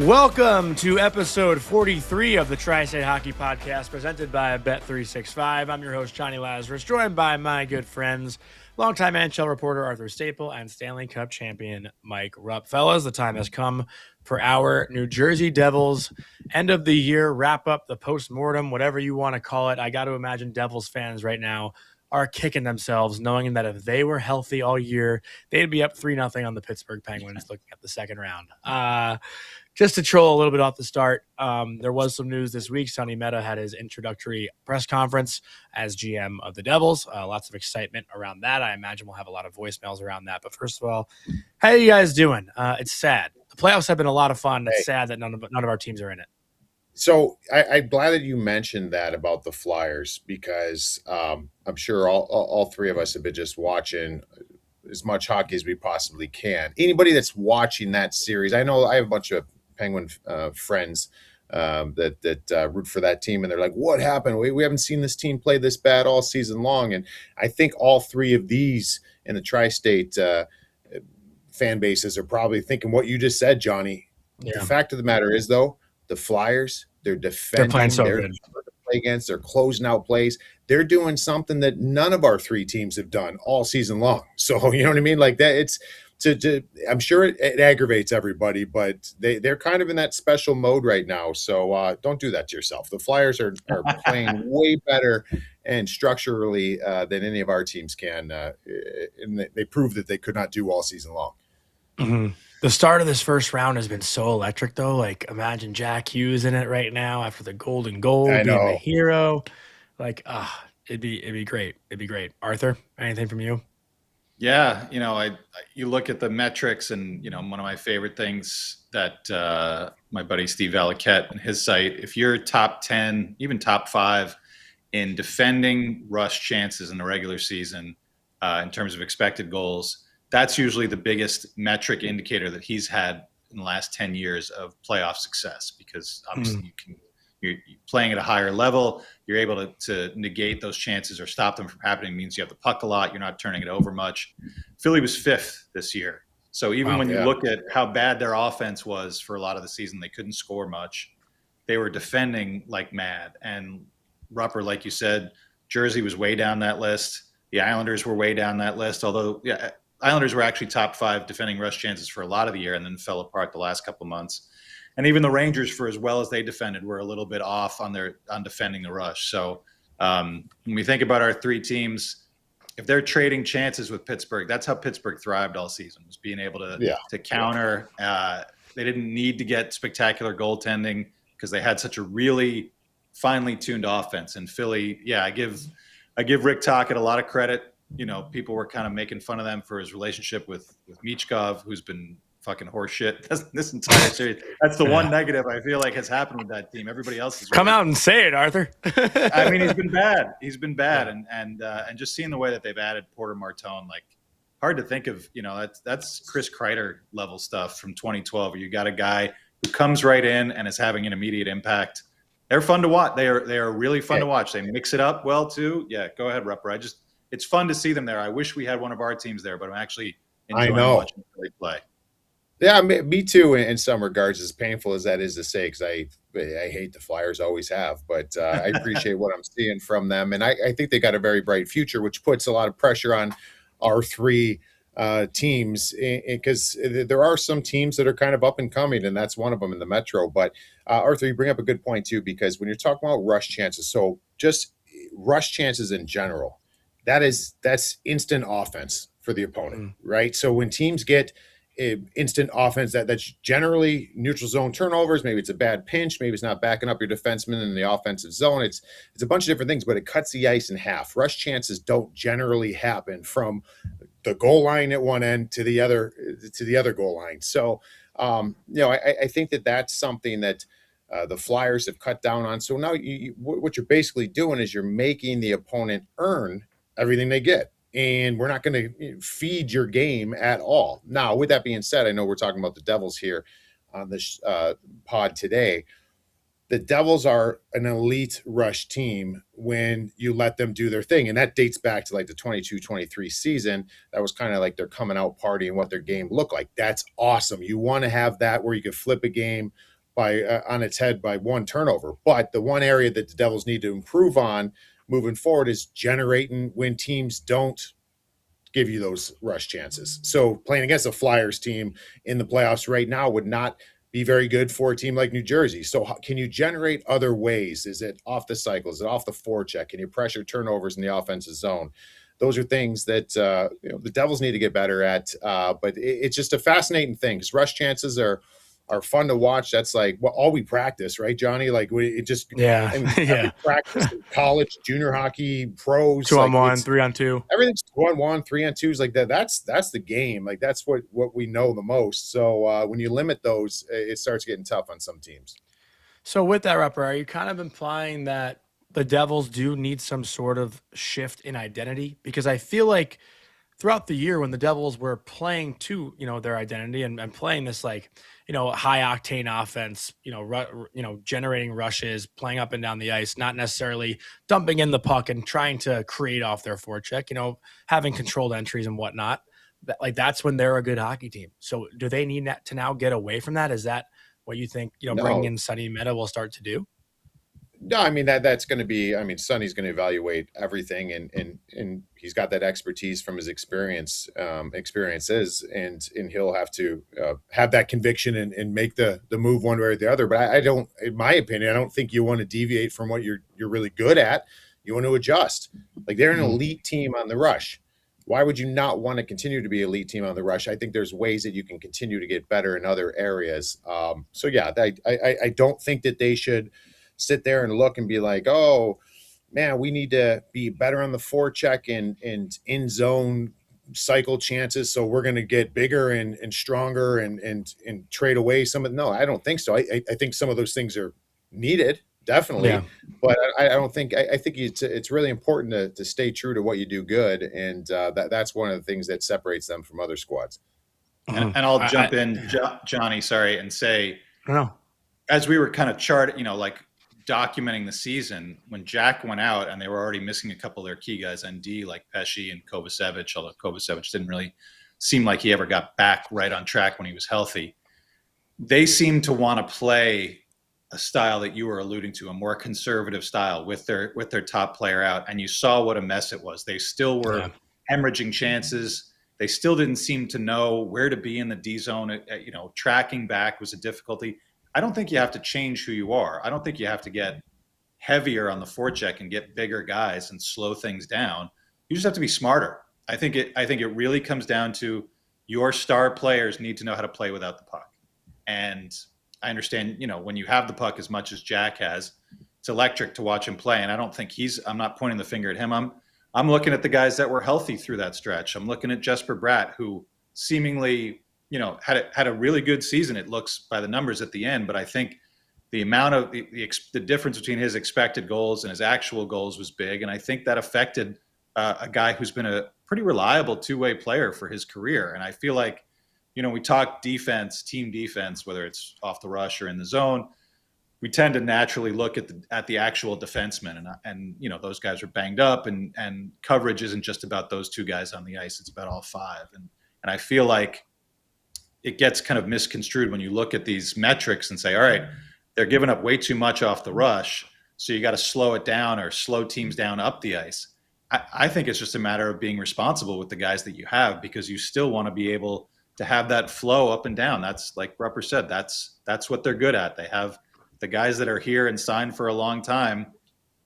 Welcome to episode 43 of the Tri-State Hockey Podcast, presented by Bet365. I'm your host, Jonny Lazarus, joined by my good friends, longtime NHL reporter Arthur Staple and Stanley Cup champion Mike Rupp. Fellas, the time has come for our New Jersey Devils end of the year wrap up, the Post-Mortem, whatever you want to call it. I got to imagine Devils fans right now are kicking themselves, knowing that if they were healthy all year, they'd be up 3-0 on the Pittsburgh Penguins looking at the second round. Just to troll a little bit off the start, there was some news this week. Sunny Mehta had his introductory press conference as GM of the Devils. Lots of excitement around that. I imagine we'll have a lot of voicemails around that. But first of all, how are you guys doing? It's sad. The playoffs have been a lot of fun. It's sad that none of our teams are in it. So I'm glad that you mentioned that about the Flyers, because I'm sure all three of us have been just watching as much hockey as we possibly can. Anybody that's watching that series, I know I have a bunch of Penguin friends that root for that team, and they're like, what happened? We haven't seen this team play this bad all season long. And I think all three of these in the tri-state fan bases are probably thinking what you just said, Johnny. Yeah. The fact of the matter is, though, the Flyers, they're defending, they're playing so good. Play against, they're closing out plays. They're doing something that none of our three teams have done all season long. So, you know what I mean? Like that, it's I'm sure it aggravates everybody, but they're kind of in that special mode right now. So don't do that to yourself. The Flyers are playing way better and structurally than any of our teams can. And they proved that they could not do all season long. Mm-hmm. The start of this first round has been so electric, though. Like, imagine Jack Hughes in it right now after the golden goal, being the hero. Like, it'd be great. It'd be great. Arthur, anything from you? Yeah, you look at the metrics, and one of my favorite things that my buddy Steve Valiquette and his site, if you're top 10, even top 5 in defending rush chances in the regular season in terms of expected goals, that's usually the biggest metric indicator that he's had in the last 10 years of playoff success, because obviously you're playing at a higher level. You're able to negate those chances or stop them from happening. It means you have the puck a lot. You're not turning it over much. Philly was 5th this year. So even when you look at how bad their offense was for a lot of the season, they couldn't score much. They were defending like mad. And Rupper, like you said, Jersey was way down that list. The Islanders were way down that list, although Islanders were actually top 5 defending rush chances for a lot of the year and then fell apart the last couple of months. And even the Rangers, for as well as they defended, were a little bit off on defending the rush. So when we think about our three teams, if they're trading chances with Pittsburgh, that's how Pittsburgh thrived all season, was being able to counter. They didn't need to get spectacular goaltending because they had such a really finely tuned offense. And Philly, I give Rick Tocchet a lot of credit. People were kind of making fun of them for his relationship with Michkov, who's been fucking horseshit this entire series. That's the one negative I feel like has happened with that team. Everybody else is come out and say it, Arthur. I mean, he's been bad, and just seeing the way that they've added Porter Martone, like, hard to think of. That's Chris Kreider level stuff from 2012. Where you got a guy who comes right in and is having an immediate impact. They're fun to watch. They are really fun to watch. They mix it up well too. Yeah, go ahead, Rupper. It's fun to see them there. I wish we had one of our teams there, but I'm actually enjoying watching them play. Yeah, me too. In some regards, as painful as that is to say, because I hate the Flyers, always have. But I appreciate what I'm seeing from them, and I think they got a very bright future, which puts a lot of pressure on our three teams, because there are some teams that are kind of up and coming, and that's one of them in the Metro. But Arthur, you bring up a good point too, because when you're talking about rush chances, so just rush chances in general, that's instant offense for the opponent, right? So when teams get instant offense, that's generally neutral zone turnovers. Maybe it's a bad pinch. Maybe it's not backing up your defenseman in the offensive zone. It's a bunch of different things, but it cuts the ice in half. Rush chances don't generally happen from the goal line at one end to the other goal line. So, I think that's something that the Flyers have cut down on. So now what you're basically doing is you're making the opponent earn everything they get. And we're not going to feed your game at all. Now, with that being said, I know we're talking about the Devils here on this pod today. The Devils are an elite rush team when you let them do their thing. And that dates back to like the 22-23 season. That was kind of like their coming out party and what their game looked like. That's awesome. You want to have that where you could flip a game on its head by one turnover. But the one area that the Devils need to improve on moving forward is generating when teams don't give you those rush chances. So playing against a Flyers team in the playoffs right now would not be very good for a team like New Jersey. So can you generate other ways? Is it off the cycle? Is it off the forecheck? Can you pressure turnovers in the offensive zone? Those are things that the Devils need to get better at. But it's just a fascinating thing because rush chances are fun to watch. That's like all we practice, right, Johnny? Like we practice in college, junior hockey, pros, 2-on-1, 3-on-2. Everything's 2-on-1, 3-on-2s like that. That's the game. Like that's what we know the most. So when you limit those, it starts getting tough on some teams. So with that, Rupper, are you kind of implying that the Devils do need some sort of shift in identity? Because I feel like throughout the year when the Devils were playing to, their identity and playing this high octane offense, generating rushes, playing up and down the ice, not necessarily dumping in the puck and trying to create off their forecheck, having controlled entries and whatnot. That's when they're a good hockey team. So do they need to now get away from that? Is that what you think, bringing in Sunny Mehta will start to do? No, I mean that's going to be. I mean, Sonny's going to evaluate everything, and he's got that expertise from his experiences, and he'll have to have that conviction and make the move one way or the other. But I don't, in my opinion, I don't think you want to deviate from what you're really good at. You want to adjust. Like they're an elite team on the rush. Why would you not want to continue to be an elite team on the rush? I think there's ways that you can continue to get better in other areas. So yeah, I don't think that they should sit there and look and be like, oh man, we need to be better on the forecheck and in zone cycle chances. So we're going to get bigger and stronger and trade away some of. No, I don't think so. I think some of those things are needed, definitely. Yeah. But I don't think. I think it's really important to stay true to what you do good, and that's one of the things that separates them from other squads. And I'll jump in, Johnny. Sorry, and say, no. As we were kind of documenting the season, when Jack went out and they were already missing a couple of their key guys on D, like Pesce and Kovacevic, although Kovacevic didn't really seem like he ever got back right on track when he was healthy. They seemed to want to play a style that you were alluding to, a more conservative style with their top player out. And you saw what a mess it was. They still were hemorrhaging chances. They still didn't seem to know where to be in the D zone. Tracking back was a difficulty. I don't think you have to change who you are. I don't think you have to get heavier on the forecheck and get bigger guys and slow things down. You just have to be smarter. I think it really comes down to your star players need to know how to play without the puck. And I understand, when you have the puck as much as Jack has, it's electric to watch him play. And I don't think I'm not pointing the finger at him. I'm looking at the guys that were healthy through that stretch. I'm looking at Jesper Bratt, who seemingly had a really good season. It looks by the numbers at the end, but I think the amount of the difference between his expected goals and his actual goals was big. And I think that affected a guy who's been a pretty reliable two-way player for his career. And I feel like, we talk defense, team defense, whether it's off the rush or in the zone, we tend to naturally look at the actual defensemen, and those guys are banged up, and coverage isn't just about those two guys on the ice. It's about all five. And I feel like it gets kind of misconstrued when you look at these metrics and say, all right, they're giving up way too much off the rush, so you got to slow it down or slow teams down up the ice. I think it's just a matter of being responsible with the guys that you have, because you still want to be able to have that flow up and down. That's like Rupper said, that's what they're good at. They have the guys that are here and signed for a long time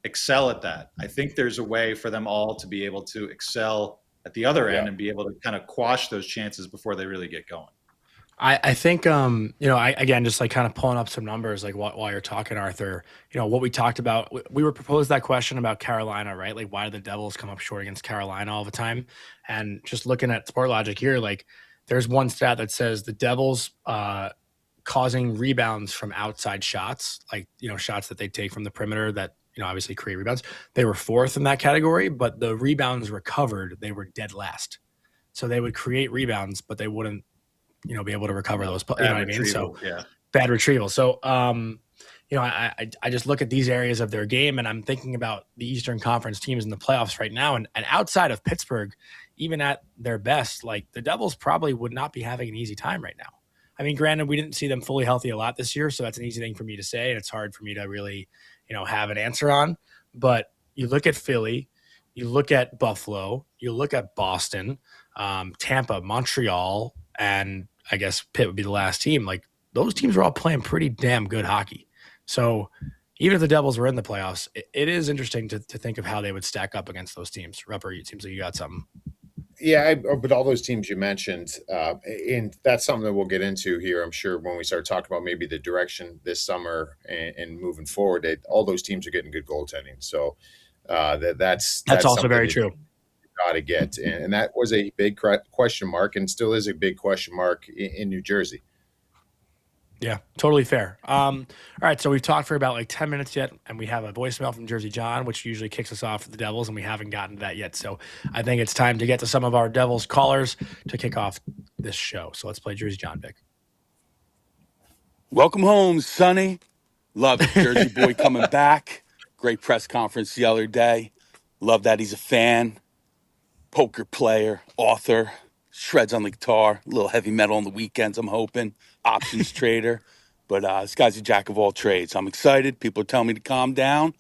excel at that. I think there's a way for them all to be able to excel at the other end and be able to kind of quash those chances before they really get going. I think, again, just like kind of pulling up some numbers, like while you're talking, Arthur, what we talked about, we were proposed that question about Carolina, right? Like, why do the Devils come up short against Carolina all the time? And just looking at Sport Logic here, like there's one stat that says the Devils causing rebounds from outside shots, like, shots that they take from the perimeter that, obviously create rebounds. They were fourth in that category, but the rebounds recovered, they were dead last. So they would create rebounds, but they wouldn't, be able to recover those. You know what I mean? So bad retrieval. So, I just look at these areas of their game, and I'm thinking about the Eastern Conference teams in the playoffs right now. And outside of Pittsburgh, even at their best, like the Devils probably would not be having an easy time right now. I mean, granted, we didn't see them fully healthy a lot this year, so that's an easy thing for me to say, and it's hard for me to really, have an answer on. But you look at Philly, you look at Buffalo, you look at Boston, Tampa, Montreal, and I guess Pitt would be the last team. Like, those teams are all playing pretty damn good hockey. So even if the Devils were in the playoffs, it is interesting to think of how they would stack up against those teams. Rupper, it seems like you got something. Yeah, but all those teams you mentioned, and that's something that we'll get into here, I'm sure, when we start talking about maybe the direction this summer and moving forward. All those teams are getting good goaltending, so that's also very true. Got to get, and that was a big question mark, and still is a big question mark in New Jersey. Yeah, totally fair. All right, so we've talked for about like 10 minutes yet, and we have a voicemail from Jersey John, which usually kicks us off for the Devils, and we haven't gotten to that yet. So I think it's time to get to some of our Devils callers to kick off this show. So let's play Jersey John, Vic. Welcome home, Sunny. Love it. Jersey boy coming back. Great press conference the other day. Love that he's a fan, poker player, author, shreds on the guitar, a little heavy metal on the weekends, I'm hoping, options trader. But this guy's a jack of all trades. I'm excited. People are telling me to calm down.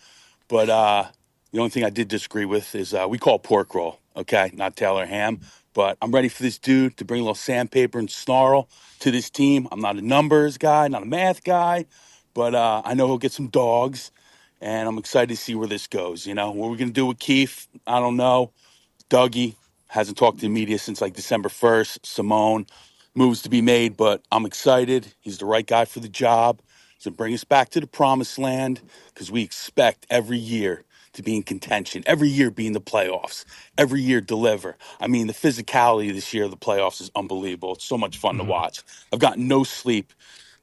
But the only thing I did disagree with is we call it pork roll, okay, not Taylor ham. But I'm ready for this dude to bring a little sandpaper and snarl to this team. I'm not a numbers guy, not a math guy, but I know he'll get some dogs, and I'm excited to see where this goes. What we're going to do with Keefe, I don't know. Dougie hasn't talked to the media since like December 1st. Simone, moves to be made, but I'm excited. He's the right guy for the job. So bring us back to the promised land because we expect every year to be in contention, every year be in the playoffs, every year deliver. I mean, the physicality this year of the playoffs is unbelievable. It's so much fun to watch. I've gotten no sleep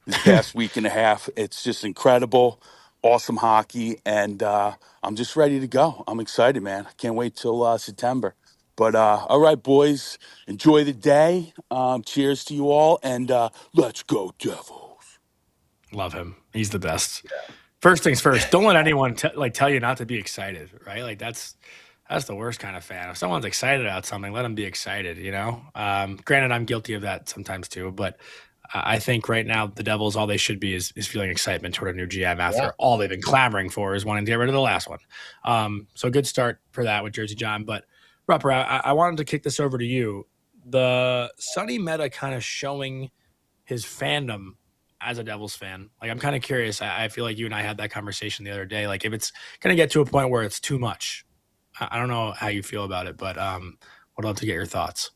this past week and a half. It's just incredible, awesome hockey, and I'm just ready to go. I'm excited, man. I can't wait till September. But all right, boys, enjoy the day. Cheers to you all, and let's go, Devils. Love him. He's the best. Yeah. First things first, don't let anyone tell you not to be excited, right? Like that's the worst kind of fan. If someone's excited about something, let them be excited, Granted, I'm guilty of that sometimes too, but I think right now the Devils, all they should be is feeling excitement toward a new GM after all they've been clamoring for is wanting to get rid of the last one. So good start for that with Jersey John. But Rupper, I wanted to kick this over to you. The Sunny Mehta kind of showing his fandom as a Devils fan. Like, I'm kind of curious. I feel like you and I had that conversation the other day. Like, if it's going to get to a point where it's too much, I don't know how you feel about it, but would love to get your thoughts.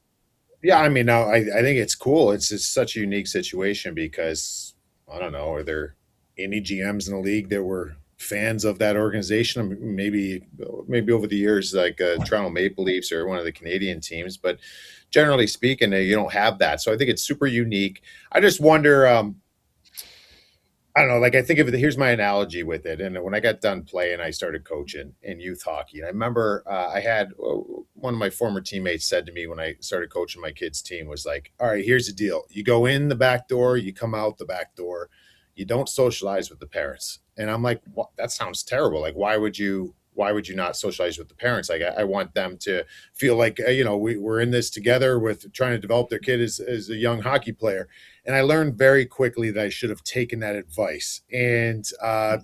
Yeah, I mean, no, I think it's cool. It's just such a unique situation because, I don't know, are there any GMs in the league that were fans of that organization? Maybe over the years, like Toronto Maple Leafs or one of the Canadian teams, but generally speaking, you don't have that. So I think it's super unique. I just wonder, I don't know, like I think of it, here's my analogy with it. And when I got done playing, I started coaching in youth hockey. And I remember I had one of my former teammates said to me when I started coaching my kids' team was like, all right, here's the deal. You go in the back door, you come out the back door. You don't socialize with the parents. And I'm like, well, that sounds terrible. Like, why would you not socialize with the parents? Like, I want them to feel like, we're in this together with trying to develop their kid as a young hockey player. And I learned very quickly that I should have taken that advice. And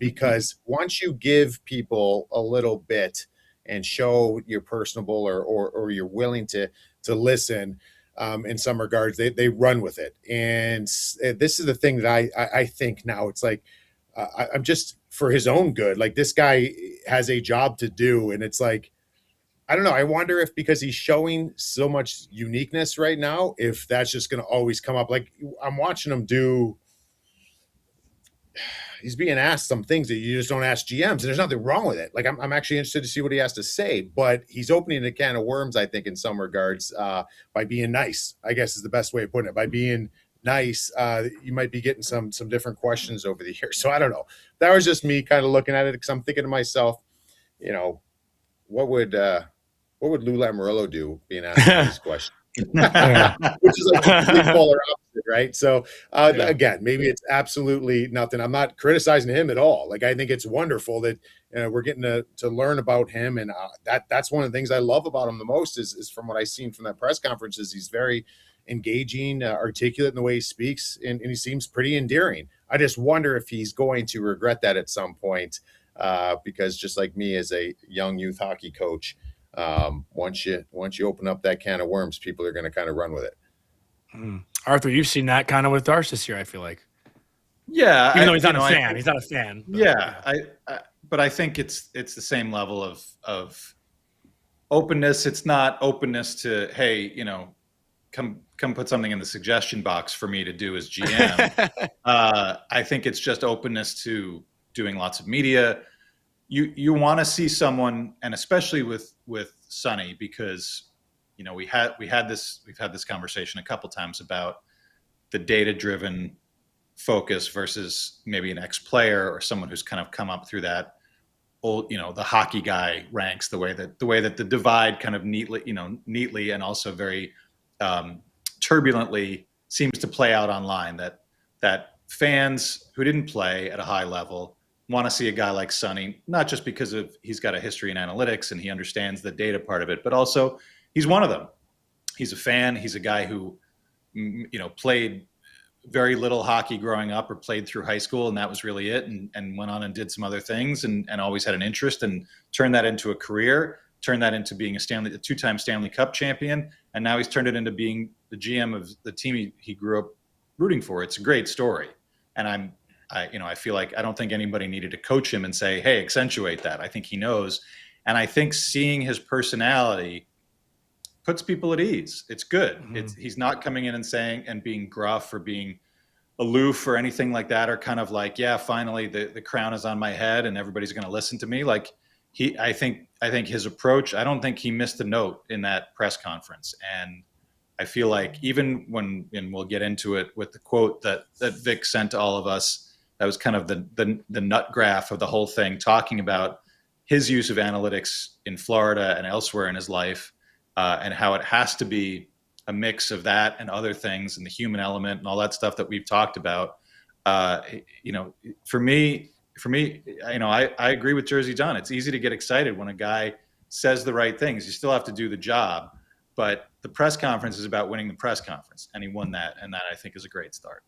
because once you give people a little bit and show you're personable or you're willing to listen, in some regards, they run with it. And this is the thing that I think now it's like, I'm just for his own good. Like, this guy has a job to do. And it's like, I don't know. I wonder if because he's showing so much uniqueness right now, if that's just going to always come up. Like, I'm watching him he's being asked some things that you just don't ask GMs, and there's nothing wrong with it. Like, I'm actually interested to see what he has to say, but he's opening a can of worms, I think, in some regards, by being nice, I guess is the best way of putting it. By being nice, you might be getting some different questions over the years. So I don't know. That was just me kind of looking at it because I'm thinking to myself, what would Lou Lamoriello do being asked these questions? Which is like a complete polar opposite, right? So again, maybe it's absolutely nothing. I'm not criticizing him at all. Like, I think it's wonderful that we're getting to learn about him, and that's one of the things I love about him the most is from what I've seen from that press conference is he's very engaging, articulate in the way he speaks, and he seems pretty endearing. I just wonder if he's going to regret that at some point, because just like me as a young youth hockey coach, once you open up that can of worms, people are going to kind of run with it. Arthur, you've seen that kind of with Darce this year, I feel like. Yeah, Even though he's not a fan. He's not a fan. But, but I think it's the same level of openness. It's not openness to, hey, come put something in the suggestion box for me to do as GM. I think it's just openness to doing lots of media. You want to see someone, and especially with Sunny, because we've had this conversation a couple times about the data-driven focus versus maybe an ex-player or someone who's kind of come up through that old, the hockey guy ranks, the way that the divide kind of neatly and also very turbulently seems to play out online, that fans who didn't play at a high level want to see a guy like Sunny, not just because he's got a history in analytics and he understands the data part of it, but also he's one of them. He's a fan. He's a guy who, played very little hockey growing up or played through high school, and that was really it, and went on and did some other things and always had an interest and turned that into a career, turned that into being a two-time Stanley Cup champion, and now he's turned it into being the GM of the team he grew up rooting for. It's a great story. And I feel like I don't think anybody needed to coach him and say, hey, accentuate that. I think he knows. And I think seeing his personality puts people at ease. It's good. Mm-hmm. He's not coming in and saying and being gruff or being aloof or anything like that, or kind of like, yeah, finally the crown is on my head and everybody's going to listen to me. Like I think his approach, I don't think he missed a note in that press conference. And I feel like even and we'll get into it with the quote that Vic sent to all of us, that was kind of the nut graph of the whole thing, talking about his use of analytics in Florida and elsewhere in his life, and how it has to be a mix of that and other things and the human element and all that stuff that we've talked about. For me, I agree with Jersey John. It's easy to get excited when a guy says the right things. You still have to do the job, but the press conference is about winning the press conference, and he won that, and that I think is a great start.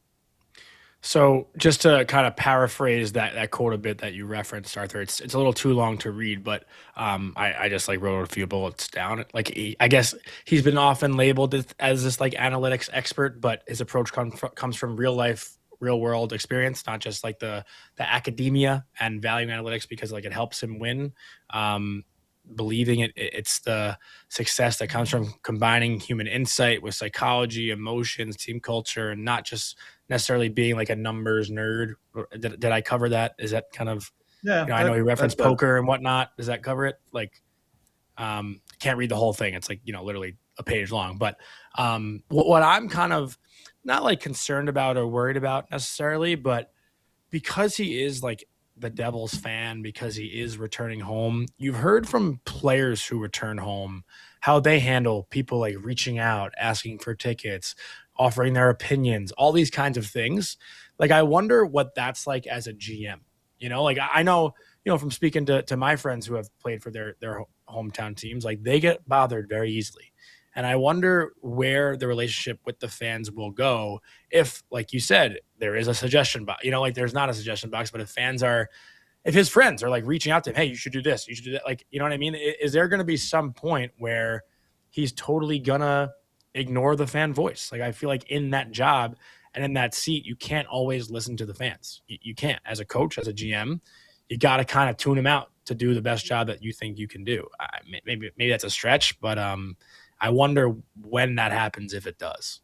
So just to kind of paraphrase that quote a bit that you referenced, Arthur, it's a little too long to read, but I just wrote a few bullets down. I guess he's been often labeled as this analytics expert, but his approach comes from real life, real world experience, not just the academia and valuing analytics because it helps him win. Believing it's the success that comes from combining human insight with psychology, emotions, team culture, and not just necessarily being a numbers nerd. Did I cover that? Is that kind of, I know he referenced poker and whatnot. Does that cover it? Can't read the whole thing. It's literally a page long, but what I'm kind of not concerned about or worried about necessarily, but because he is the Devils fan, because he is returning home, you've heard from players who return home how they handle people reaching out, asking for tickets, offering their opinions, all these kinds of things. I wonder what that's like as a GM. I know, from speaking to my friends who have played for their hometown teams, they get bothered very easily. And I wonder where the relationship with the fans will go if, like you said, there is a suggestion box. There's not a suggestion box, but if his friends are reaching out to him, hey, you should do this, you should do that. You know what I mean? Is there going to be some point where he's totally gonna ignore the fan voice? I feel in that job and in that seat, you can't always listen to the fans. You can't. As a coach, as a GM, you got to kind of tune him out to do the best job that you think you can do. Maybe that's a stretch, but I wonder when that happens, if it does.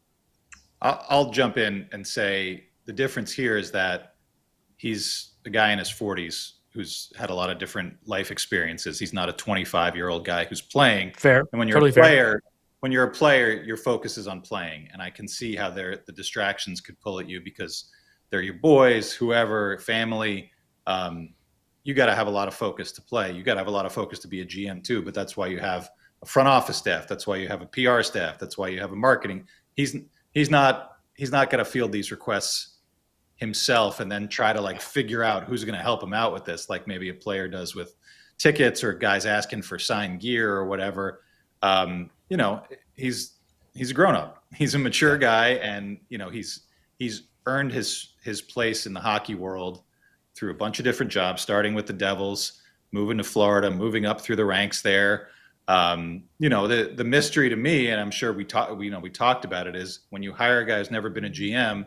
I'll jump in and say the difference here is that he's a guy in his 40s who's had a lot of different life experiences. He's not a 25-year-old guy who's playing. Fair. And when you're a player, your focus is on playing. And I can see how the distractions could pull at you because they're your boys, whoever, family. You got to have a lot of focus to play. You got to have a lot of focus to be a GM too, but that's why you have a front office staff. That's why you have a PR staff. That's why you have a marketing. He's not going to field these requests himself and then try to figure out who's going to help him out with this, like maybe a player does with tickets or guys asking for signed gear or whatever. He's he's a grown up. He's a mature guy, and he's earned his place in the hockey world through a bunch of different jobs, starting with the Devils, moving to Florida, moving up through the ranks there. The mystery to me, and I'm sure we talked about it, is when you hire a guy who's never been a GM,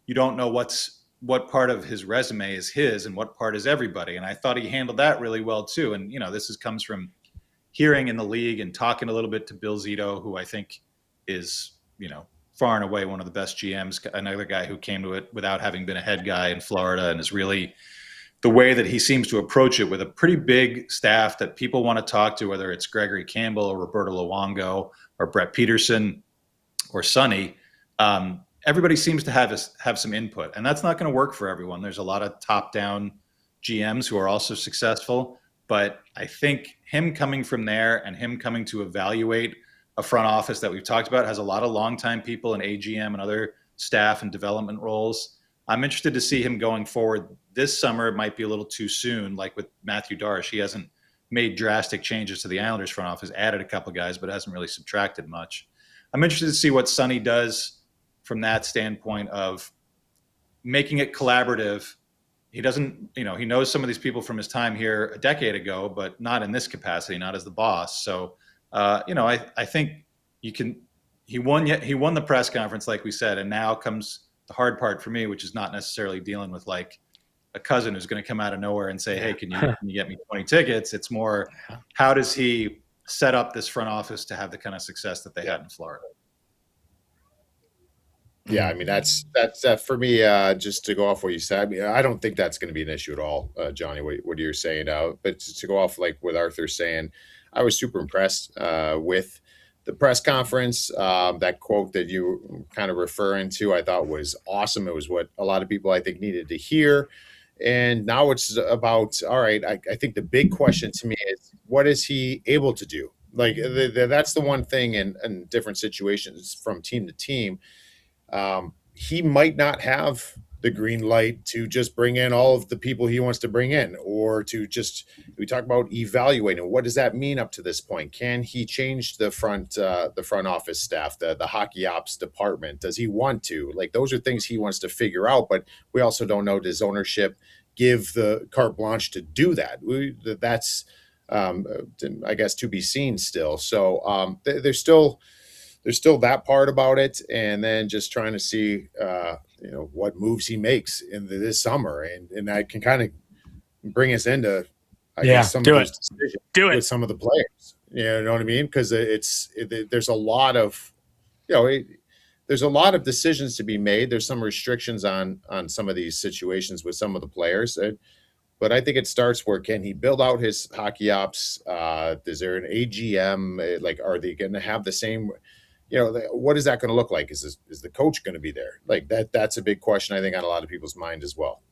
you don't know what part of his resume is his and what part is everybody. And I thought he handled that really well too. And this comes from hearing in the league and talking a little bit to Bill Zito, who I think is far and away one of the best GMs, another guy who came to it without having been a head guy in Florida, and is really the way that he seems to approach it with a pretty big staff that people want to talk to, whether it's Gregory Campbell or Roberto Luongo or Brett Peterson or Sunny. Everybody seems to have some input, and that's not going to work for everyone. There's a lot of top-down GMs who are also successful, but I think him coming from there and him coming to evaluate a front office that we've talked about has a lot of longtime people in AGM and other staff and development roles. I'm interested to see him going forward. This summer it might be a little too soon, like with Matthew Darsh. He hasn't made drastic changes to the Islanders front office, added a couple guys, but hasn't really subtracted much. I'm interested to see what Sunny does from that standpoint of making it collaborative. He doesn't, he knows some of these people from his time here a decade ago, but not in this capacity, not as the boss. So, I think he won the press conference, like we said, and now comes the hard part for me, which is not necessarily dealing with like a cousin who's going to come out of nowhere and say, hey, can you get me 20 tickets? It's more, how does he set up this front office to have the kind of success that they had in Florida? Yeah, I mean, that's for me, just to go off what you said. I mean, I don't think that's going to be an issue at all, Johnny, what you're saying. But to go off like what Arthur's saying, I was super impressed with the press conference. That quote that you were kind of referring to, I thought was awesome. It was what a lot of people, I think, needed to hear. And now it's about, all right, I think the big question to me is, what is he able to do? Like, that's the one thing in different situations from team to team. He might not have the green light to just bring in all of the people he wants to bring in, or to just, we talk about evaluating. What does that mean up to this point? Can he change the front office staff, the hockey ops department? Does he want to? Like, those are things he wants to figure out, but we also don't know, does ownership give the carte blanche to do that? That's, I guess, to be seen still. So there's still that part about it, and then just trying to see what moves he makes in this summer, and that can kind of bring us into I guess some of those decisions with some of the players. You know what I mean? Because there's a lot of there's a lot of decisions to be made. There's some restrictions on some of these situations with some of the players. But I think it starts where, can he build out his hockey ops? Is there an AGM? Like, are they going to have the same? What is that going to look like? Is the coach going to be there? Like that's a big question, I think, on a lot of people's mind as well.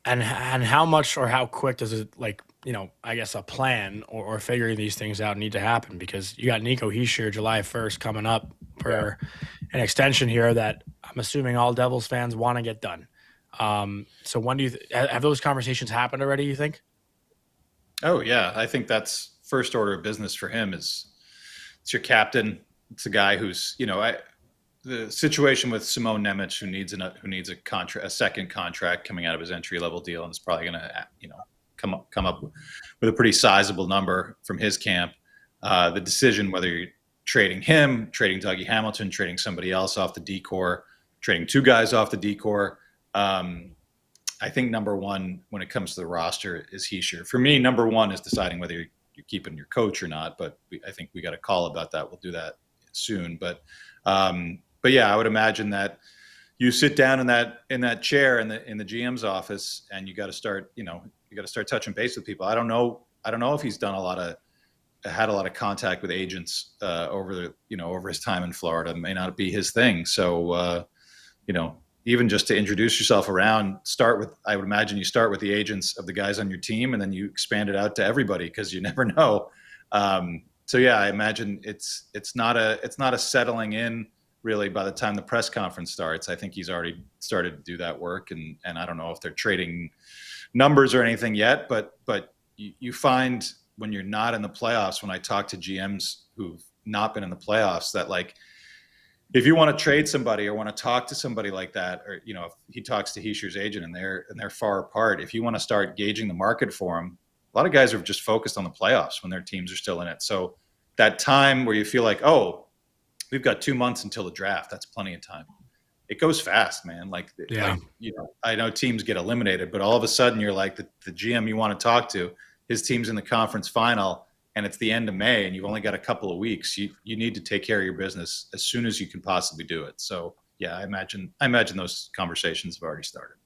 And how much or how quick does it, I guess a plan or figuring these things out need to happen? Because you got Nico Hischier July 1st coming up for an extension here that I'm assuming all Devils fans want to get done. So when do you have those conversations happened already, you think? Oh yeah. I think that's first order of business for him. It's your captain. It's a guy who's, the situation with Simone Nemec, who needs a second contract coming out of his entry level deal, and is probably going to, come up with a pretty sizable number from his camp. The decision whether you're trading him, trading Dougie Hamilton, trading somebody else off the D-core, trading two guys off the D-core. I think number one when it comes to the roster is Hischier. For me, number one is deciding whether you're keeping your coach or not. But I think we got a call about that. We'll do that soon. But yeah, I would imagine that you sit down in that chair in the GM's office, and you got to start touching base with people. I don't know if he's had a lot of contact with agents over his time in Florida. It may not be his thing. So even just to introduce yourself around, I would imagine you start with the agents of the guys on your team, and then you expand it out to everybody, because you never know. So yeah, I imagine it's not a settling in really by the time the press conference starts. I think he's already started to do that work, and I don't know if they're trading numbers or anything yet, but you find when you're not in the playoffs, when I talk to GMs who've not been in the playoffs, that like if you want to trade somebody or want to talk to somebody like that, or if he talks to Hischier's agent and they're far apart, if you want to start gauging the market for him, a lot of guys are just focused on the playoffs when their teams are still in it. So that time where you feel like, oh, we've got 2 months until the draft, that's plenty of time. It goes fast, man. Like I know teams get eliminated, but all of a sudden you're like the GM you want to talk to, his team's in the conference final, and it's the end of May, and you've only got a couple of weeks. You need to take care of your business as soon as you can possibly do it. So yeah, I imagine those conversations have already started.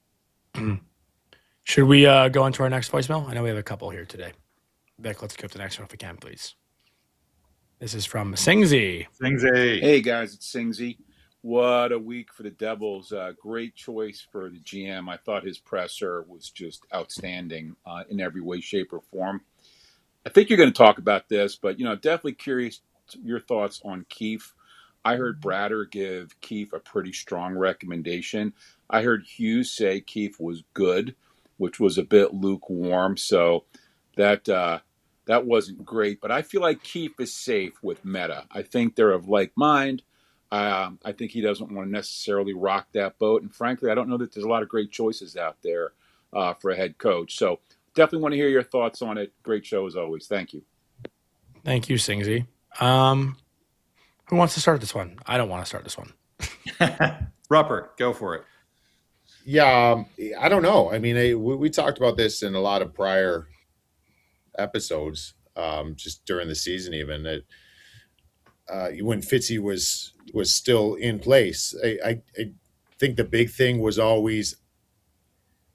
Should we go into our next voicemail? I know we have a couple here today. Beck, let's go to the next one if we can, please. This is from Singsy. Hey guys, it's Singsy. What a week for the Devils. Great choice for the GM. I thought his presser was just outstanding in every way, shape, or form. I think you're going to talk about this, but, definitely curious your thoughts on Keefe. I heard Bratter give Keefe a pretty strong recommendation. I heard Hughes say Keefe was good, which was a bit lukewarm. So that wasn't great. But I feel like Keefe is safe with Mehta. I think they're of like mind. I think he doesn't want to necessarily rock that boat. And frankly, I don't know that there's a lot of great choices out there for a head coach. So definitely want to hear your thoughts on it. Great show as always. Thank you. Thank you, Singsy. Who wants to start this one? I don't want to start this one. Rupper, go for it. Yeah, I don't know. I mean, we talked about this in a lot of prior episodes, just during the season, even that when Fitzy was still in place. I think the big thing was always,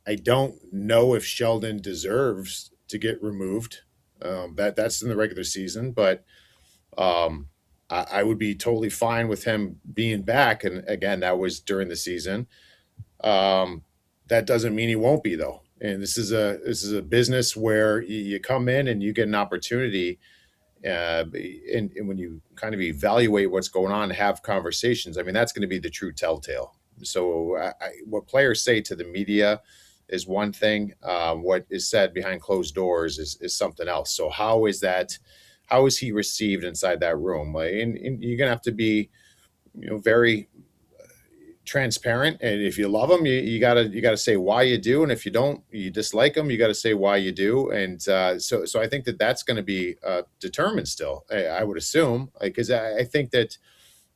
I don't know if Sheldon deserves to get removed. That's in the regular season, but I would be totally fine with him being back. And again, that was during the season. That doesn't mean he won't be, though. And this is a business where you come in and you get an opportunity, and when you kind of evaluate what's going on, have conversations. I mean, that's going to be the true telltale. So what players say to the media is one thing. What is said behind closed doors is something else. So how is he received inside that room? And you're going to have to be, very transparent. And if you love them, you gotta say why you do. And if you don't, you dislike them, you got to say why you do. And so I think that's going to be determined still, I would assume, because I think that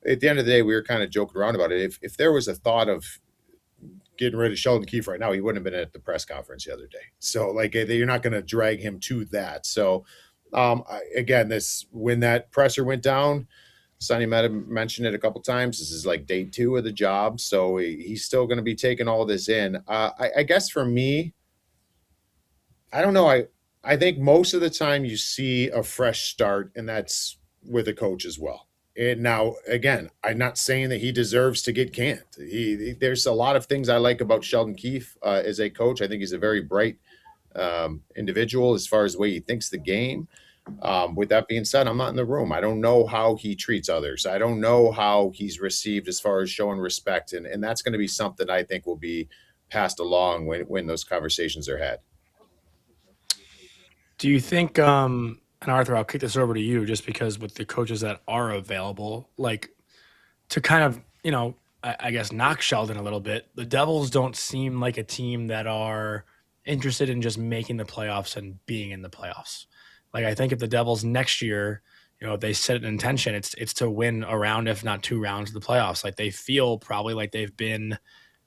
at the end of the day, we were kind of joking around about it. If there was a thought of getting rid of Sheldon Keefe right now, he wouldn't have been at the press conference the other day. So you're not going to drag him to that. So again, when that presser went down, Sunny Mehta mentioned it a couple times. This is like day 2 of the job. So he's still going to be taking all this in. I guess for me, I don't know. I think most of the time you see a fresh start, and that's with a coach as well. And now, again, I'm not saying that he deserves to get canned. There's a lot of things I like about Sheldon Keefe as a coach. I think he's a very bright individual as far as the way he thinks the game. With that being said, I'm not in the room. I don't know how he treats others. I don't know how he's received as far as showing respect. And that's going to be something I think will be passed along when those conversations are had. Do you think, and Arthur, I'll kick this over to you just because with the coaches that are available, to kind of, I guess knock Sheldon a little bit, the Devils don't seem like a team that are interested in just making the playoffs and being in the playoffs. I think if the Devils next year, if they set an intention, it's to win a round, if not 2 rounds of the playoffs. They feel probably like they've been,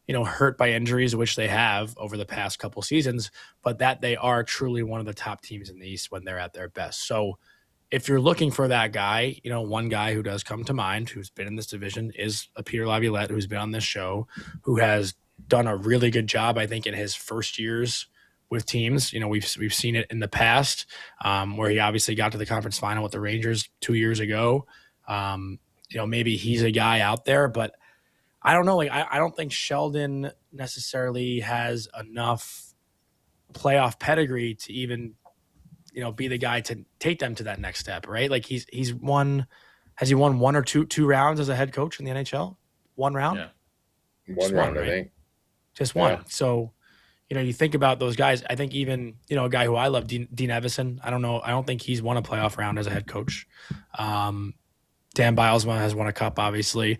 hurt by injuries, which they have over the past couple seasons, but that they are truly one of the top teams in the East when they're at their best. So if you're looking for that guy, one guy who does come to mind, who's been in this division, is a Peter Laviolette, who's been on this show, who has done a really good job, I think, in his first years with teams. We've seen it in the past, where he obviously got to the conference final with the Rangers 2 years ago. Maybe he's a guy out there, but I don't know. I don't think Sheldon necessarily has enough playoff pedigree to even, be the guy to take them to that next step, right? Has he won 1 or 2 rounds as a head coach in the NHL? 1 round? Yeah. One round, right? I think. Just one. Yeah. So, you think about those guys. I think even, a guy who I love, Dean Evison, I don't know. I don't think he's won a playoff round as a head coach. Dan Bilesma has won a cup, obviously,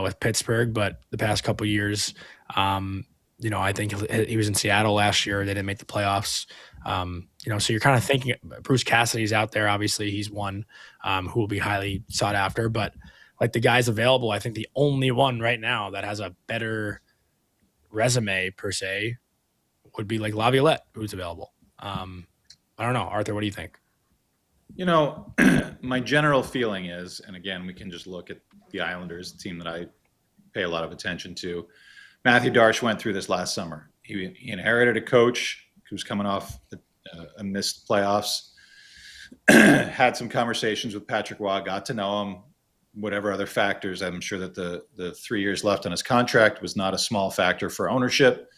with Pittsburgh, but the past couple years, I think he was in Seattle last year. They didn't make the playoffs. So you're kind of thinking Bruce Cassidy's out there. Obviously, he's one who will be highly sought after. But like the guys available, I think the only one right now that has a better resume per se would be like Laviolette, who's available. I don't know, Arthur. What do you think? My general feeling is, and again, we can just look at the Islanders, the team that I pay a lot of attention to. Matthew Darche went through this last summer. He inherited a coach who was coming off a missed playoffs, had some conversations with Patrick Waugh, got to know him, whatever other factors. I'm sure that the 3 years left on his contract was not a small factor for ownership,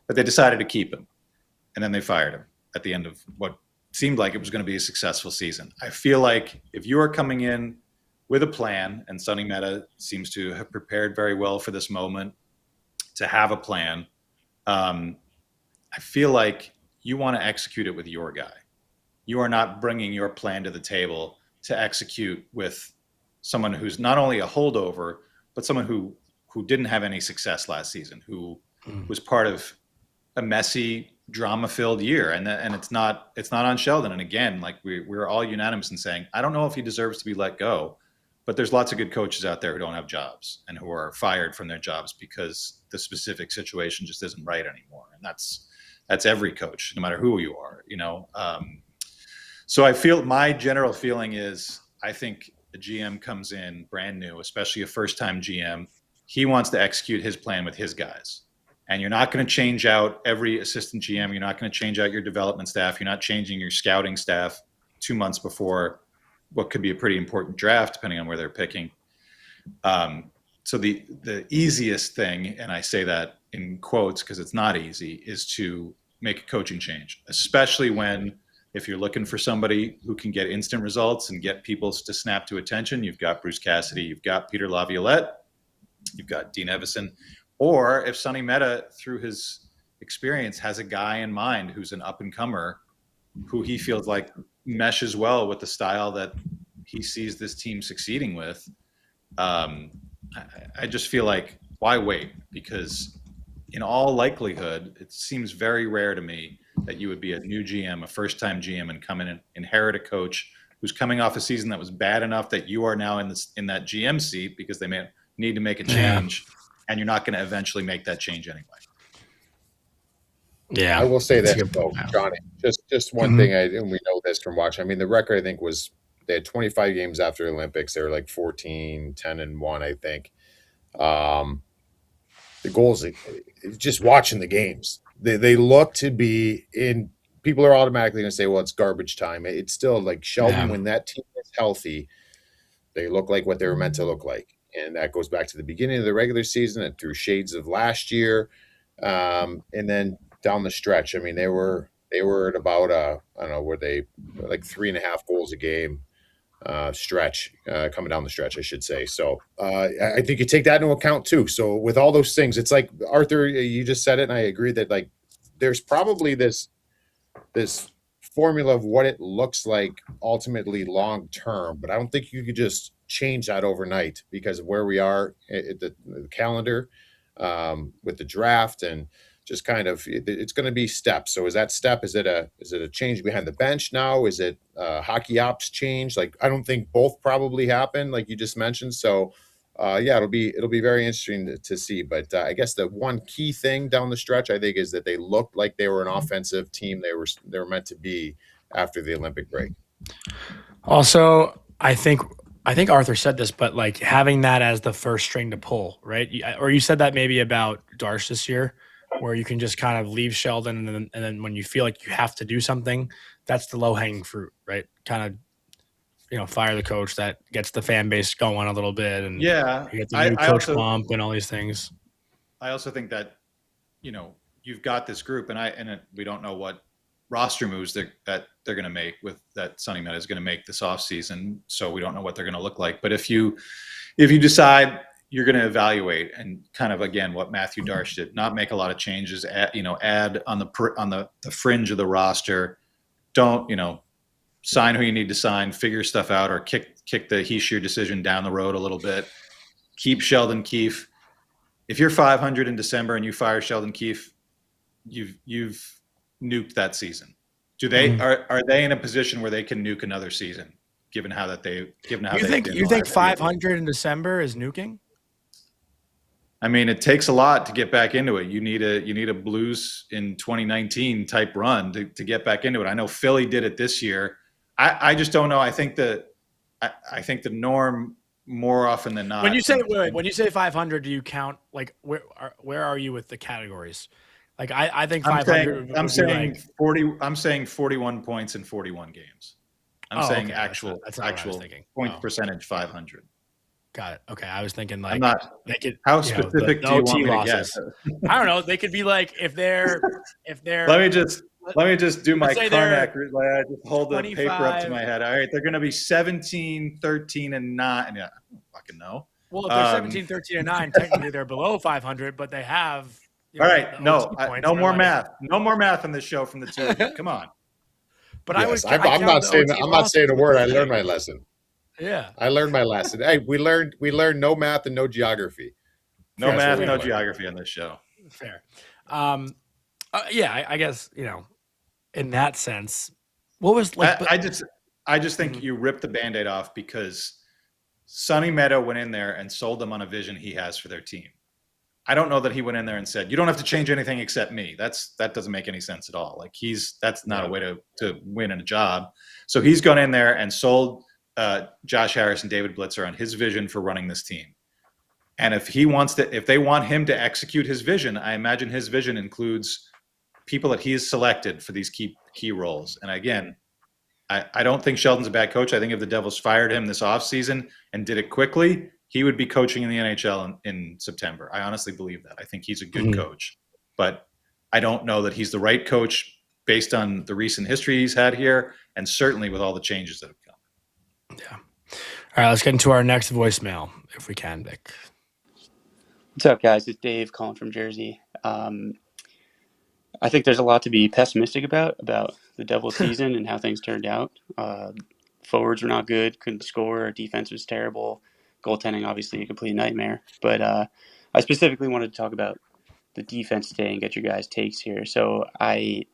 but they decided to keep him. And then they fired him at the end of what seemed like it was going to be a successful season. I feel like if you are coming in with a plan, and Sunny Mehta seems to have prepared very well for this moment to have a plan, I feel like you want to execute it with your guy. You are not bringing your plan to the table to execute with someone who's not only a holdover, but someone who didn't have any success last season, who was part of a messy, drama-filled year, and it's not on Sheldon. And again, like we're all unanimous in saying, I don't know if he deserves to be let go, but there's lots of good coaches out there who don't have jobs and who are fired from their jobs because the specific situation just isn't right anymore. And that's every coach, no matter who you are, So I feel my general feeling is I think a GM comes in brand new, especially a first-time GM. He wants to execute his plan with his guys. And you're not going to change out every assistant GM. You're not going to change out your development staff. You're not changing your scouting staff 2 months before what could be a pretty important draft, depending on where they're picking. So the easiest thing, and I say that in quotes because it's not easy, is to make a coaching change, especially if you're looking for somebody who can get instant results and get people to snap to attention. You've got Bruce Cassidy, you've got Peter Laviolette, you've got Dean Evison. Or if Sunny Mehta, through his experience, has a guy in mind who's an up-and-comer who he feels like meshes well with the style that he sees this team succeeding with, I just feel like, why wait? Because in all likelihood, it seems very rare to me that you would be a new GM, a first-time GM, and come in and inherit a coach who's coming off a season that was bad enough that you are now in that GM seat because they may need to make a change. Yeah. And you're not going to eventually make that change anyway. Yeah, I will say this, though, Johnny. Just one thing, and we know this from watching. I mean, the record I think was they had 25 games after the Olympics. They were like 14, 10-1, I think. The goals, just watching the games, they look to be in. People are automatically going to say, "Well, it's garbage time." It's still like Sheldon when that team is healthy, they look like what they were meant to look like. And that goes back to the beginning of the regular season and through shades of last year. And then down the stretch, I mean, they were at about, I don't know, were they like 3.5 goals a game stretch, coming down the stretch, I should say. So I think you take that into account too. So with all those things, it's like, Arthur, you just said it, and I agree that like there's probably this formula of what it looks like ultimately long term, but I don't think you could just change that overnight because of where we are at the calendar with the draft, and just kind of it's going to be steps. So is that step, is it a change behind the bench now? Is it hockey ops change? Like, I don't think both probably happen like you just mentioned. So it'll be very interesting to see. But I guess the one key thing down the stretch, I think, is that they looked like they were an offensive team. They were meant to be after the Olympic break. Also, I think Arthur said this, but like having that as the first string to pull, right? Or you said that maybe about Darche this year, where you can just kind of leave Sheldon, and then when you feel like you have to do something, that's the low hanging fruit, right? Kind of, fire the coach that gets the fan base going a little bit, and you get the new coach bump and all these things. I also think that you've got this group, and we don't know what roster moves that they're going to make with that Sunny Mehta is going to make this offseason, so we don't know what they're going to look like. But if you decide you're going to evaluate and kind of, again, what Matthew Darche did, not make a lot of changes, add on the fringe of the roster, don't sign who you need to sign, figure stuff out, or kick kick the Hischier decision down the road a little bit. Keep Sheldon Keefe. If you're 500 in December and you fire Sheldon Keefe, you've nuked that season. Do they are they in a position where they can nuke another season, given how they've you think 500 in December is nuking? I mean, it takes a lot to get back into it. You need a Blues in 2019 type run to get back into it. I know Philly did it this year. I just don't know. I think the norm more often than not. When you say 500, do you count like where are you with the categories? Like I think 500. I'm saying 40. I'm saying 41 points in 41 games. I'm saying okay. actual point percentage 500. Got it. Okay, I was thinking like I'm not. They could, how specific do you want me to get? I don't know. They could be like if they're. Let me just do my Karnak. I just hold 25. the paper up to my head. All right, they're going to be 17, 13, and 9. Yeah, I don't fucking know. Well, if they're 17, 13, and 9, technically they're below 500, but they have. All right, no more math. No more math on this show from the two of you. Come on. But yes, I'm not saying a word. I learned my lesson. Yeah, I learned my lesson. Hey, we learned no math and no geography. No math, no geography on this show. Fair. I guess in that sense, what was like? I just think you ripped the Band-Aid off because Sunny Mehta went in there and sold them on a vision he has for their team. I don't know that he went in there and said, "You don't have to change anything except me." That doesn't make any sense at all. Like that's not a way to win in a job. So he's gone in there and sold Josh Harris and David Blitzer on his vision for running this team. And if they want him to execute his vision, I imagine his vision includes people that he's selected for these key roles. And again, I don't think Sheldon's a bad coach. I think if the Devils fired him this offseason and did it quickly, he would be coaching in the NHL in September. I honestly believe that. I think he's a good coach. But I don't know that he's the right coach based on the recent history he's had here and certainly with all the changes that have come. Yeah. All right, let's get into our next voicemail, if we can, Vic. What's up, guys? It's Dave calling from Jersey. I think there's a lot to be pessimistic about the Devils season and how things turned out. Forwards were not good, couldn't score. Our defense was terrible. Goaltending, obviously, a complete nightmare. But I specifically wanted to talk about the defense today and get your guys' takes here. So I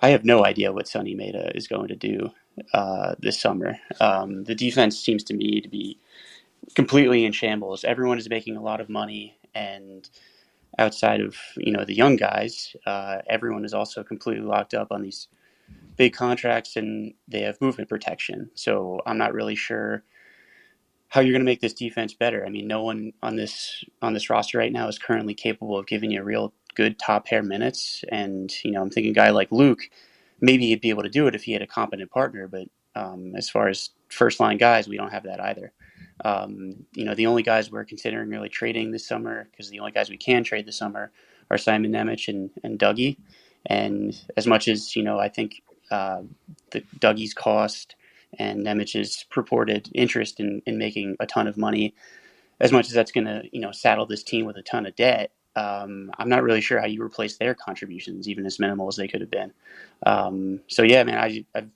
have no idea what Sunny Mehta is going to do this summer. The defense seems to me to be completely in shambles. Everyone is making a lot of money, and outside of the young guys, everyone is also completely locked up on these big contracts, and they have movement protection. So I'm not really sure how you're going to make this defense better. I mean, no one on this roster right now is currently capable of giving you real good top pair minutes. And I'm thinking a guy like Luke, maybe he'd be able to do it if he had a competent partner. But as far as first line guys, we don't have that either. The only guys we're considering really trading this summer, because the only guys we can trade this summer are Simon Nemec and Dougie. And as much as, I think the Dougie's cost and Nemec's purported interest in making a ton of money, as much as that's going to, saddle this team with a ton of debt, I'm not really sure how you replace their contributions, even as minimal as they could have been. So yeah, man, I'm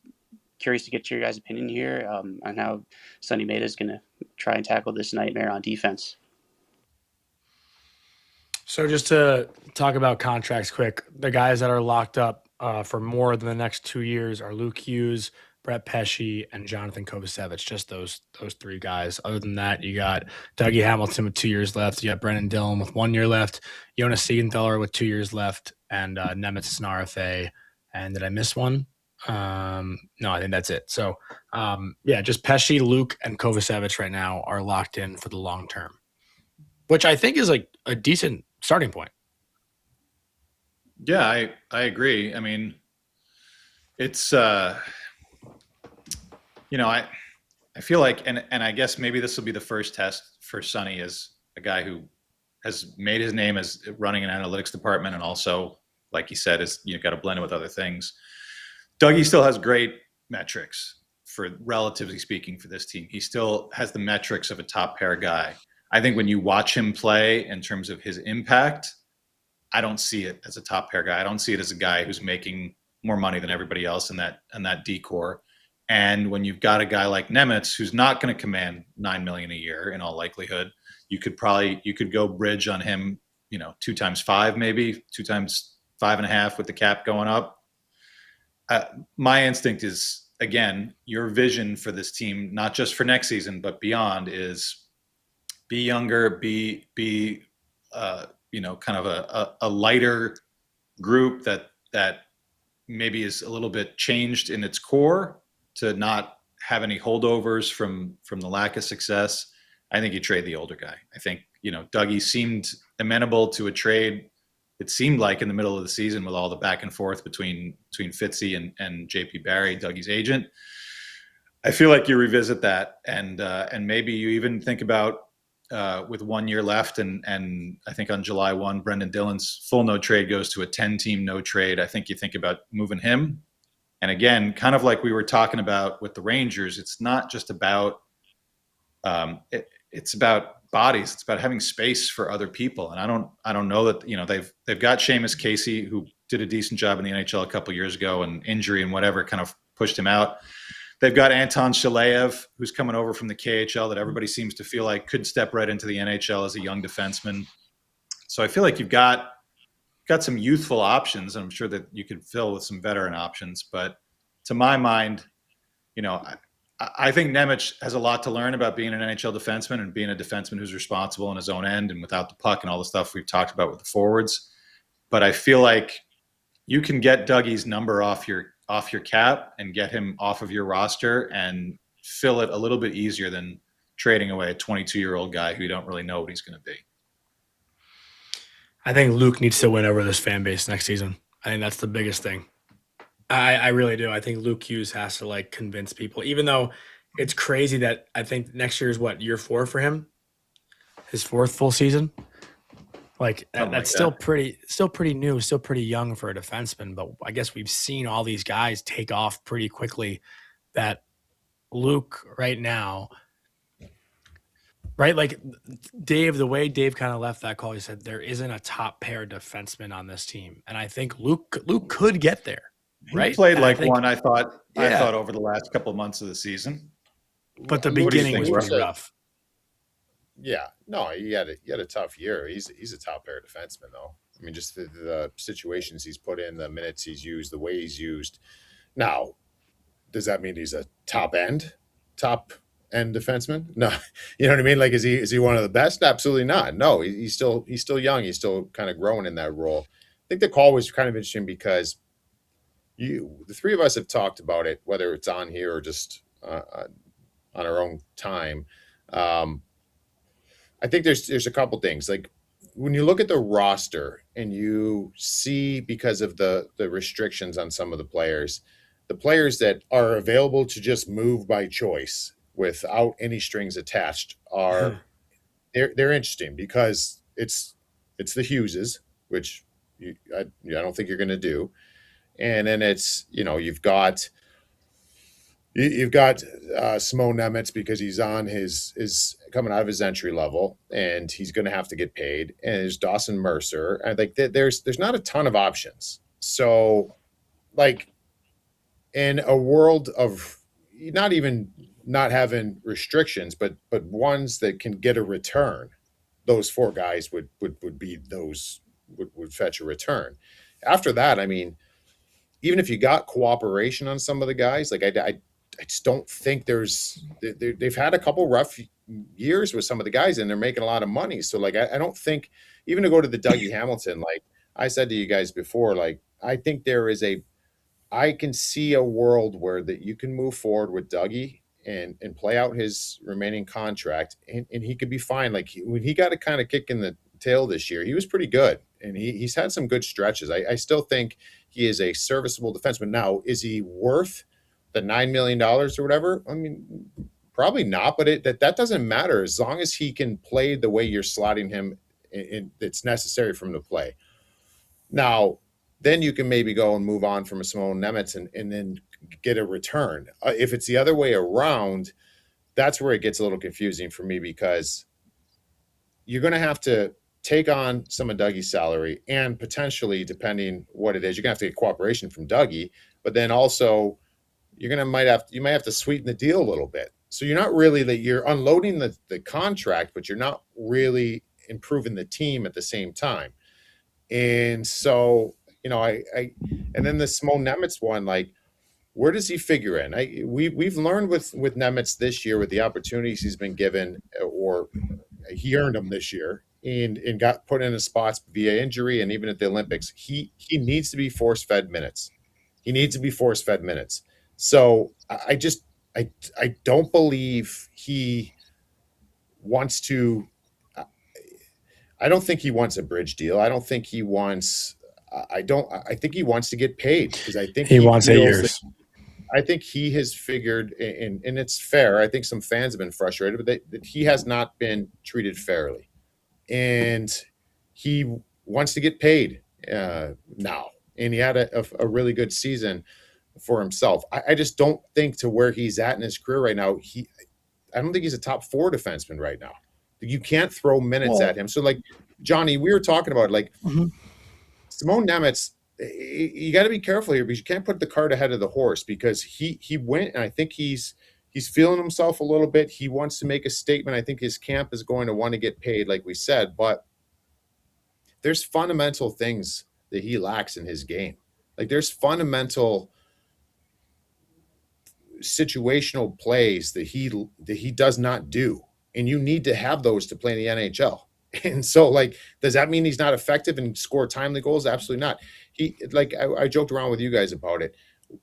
curious to get your guys' opinion here on how Sunny Mehta is going to try and tackle this nightmare on defense. So just to talk about contracts quick, the guys that are locked up for more than the next 2 years are Luke Hughes, Brett Pesce, and Jonathan Kovacevic, just those three guys. Other than that, you got Dougie Hamilton with 2 years left. You got Brendan Dillon with 1 year left, Jonas Siegenthaler with 2 years left, and Nemec is an RFA. And did I miss one? No, I think that's it. So, just Pesce, Luke, and Kovacevic right now are locked in for the long term, which I think is like a decent starting point. Yeah, I agree. I mean, it's I feel like, and I guess maybe this will be the first test for Sunny as a guy who has made his name as running an analytics department, and also, like you said, is got to blend it with other things. Dougie still has great metrics for, relatively speaking, for this team. He still has the metrics of a top pair guy. I think when you watch him play in terms of his impact, I don't see it as a top pair guy. I don't see it as a guy who's making more money than everybody else in that decor. And when you've got a guy like Nemec, who's not going to command $9 million a year in all likelihood, you could go bridge on him, 2 times 5, maybe 2 times 5.5 with the cap going up. My instinct is, again, your vision for this team, not just for next season, but beyond, is be younger, be kind of a lighter group that maybe is a little bit changed in its core to not have any holdovers from the lack of success. I think you trade the older guy. I think, Dougie seemed amenable to a trade. It seemed like in the middle of the season with all the back and forth between Fitzy and JP Barry, Dougie's agent. I feel like you revisit that and maybe you even think about with 1 year left, and I think on July 1, Brendan Dillon's full no trade goes to a 10-team no trade. I think you think about moving him. And again, kind of like we were talking about with the Rangers, it's not just about it's about bodies. It's about having space for other people. And I don't know that they've got Seamus Casey, who did a decent job in the NHL a couple years ago, and injury and whatever kind of pushed him out. They've got Anton Shaleyev, who's coming over from the KHL that everybody seems to feel like could step right into the NHL as a young defenseman. So I feel like you've got some youthful options, and I'm sure that you could fill with some veteran options. But to my mind, I think Nemec has a lot to learn about being an NHL defenseman and being a defenseman who's responsible on his own end and without the puck and all the stuff we've talked about with the forwards. But I feel like you can get Dougie's number off your cap and get him off of your roster and fill it a little bit easier than trading away a 22-year-old guy who you don't really know what he's going to be. I think Luke needs to win over this fan base next season. I think that's the biggest thing. I really do. I think Luke Hughes has to convince people, even though it's crazy that I think next year is year 4 for him, his 4th full season. That's still pretty new, still pretty young for a defenseman. But I guess we've seen all these guys take off pretty quickly. That Luke right now, right? Dave, the way Dave kind of left that call, he said there isn't a top pair defenseman on this team, and I think Luke could get there. Right? He played one. I thought over the last couple of months of the season, but the beginning was pretty rough. Yeah, no, he had a tough year. He's a top pair defenseman, though. I mean, just the situations he's put in, the minutes he's used, the way he's used. Now, does that mean he's a top end defenseman? No, you know what I mean. Is he one of the best? Absolutely not. No, he's still young. He's still kind of growing in that role. I think the call was kind of interesting because the three of us have talked about it, whether it's on here or just on our own time. I think there's a couple things. When you look at the roster and you see, because of the restrictions on some of the players that are available to just move by choice without any strings attached are they're interesting because it's the Hugheses, which I don't think you're going to do. And then it's, you've got Simone Nemec because he's on his coming out of his entry level and he's going to have to get paid. And there's Dawson Mercer. And there's not a ton of options. So in a world of not having restrictions, but ones that can get a return, those 4 guys would be those would fetch a return. After that, I mean, even if you got cooperation on some of the guys, I just don't think they've had a couple rough years with some of the guys and they're making a lot of money. So I don't think, even to go to the Dougie Hamilton, I said to you guys before, I think I can see a world where that you can move forward with Dougie and play out his remaining contract and he could be fine. When he got a kind of kick in the tail this year, he was pretty good. And he's had some good stretches. I still think he is a serviceable defenseman. Now, is he worth the $9 million or whatever? I mean, probably not, but that doesn't matter as long as he can play the way you're slotting him in it's necessary for him to play. Now, then you can maybe go and move on from a Simone Nemec and then get a return. If it's the other way around, that's where it gets a little confusing for me because you're going to have to take on some of Dougie's salary and potentially, depending what it is, you're going to have to get cooperation from Dougie, but then also you might have to sweeten the deal a little bit. So you're not really you're unloading the contract, but you're not really improving the team at the same time. And so, and then the Simone Nemec one, like, where does he figure in? We've learned with Nemec this year, with the opportunities he's been given, or he earned them this year, and got put in his spots via injury, and even at the Olympics, he needs to be force fed minutes. He needs to be force fed minutes. So I don't believe he wants to. I don't think he wants a bridge deal. I don't think he wants. I think he wants to get paid, because I think He wants 8 feels years. I think he has figured, and it's fair. I think some fans have been frustrated, but that he has not been treated fairly, and he wants to get paid now. And he had a really good season for himself. I just don't think, to where he's at in his career right now, I don't think he's a top 4 defenseman right now. You can't throw minutes at him. So, like, Johnny, we were talking about, like, Simone Nemec, you got to be careful here, because you can't put the cart ahead of the horse, because he went, and I think he's feeling himself a little bit. He wants to make a statement. I think his camp is going to want to get paid, like we said, but there's fundamental things that he lacks in his game. Like, there's fundamental situational plays that he does not do, and you need to have those to play in the NHL. And so, like, does that mean he's not effective and score timely goals? Absolutely not. I joked around with you guys about it.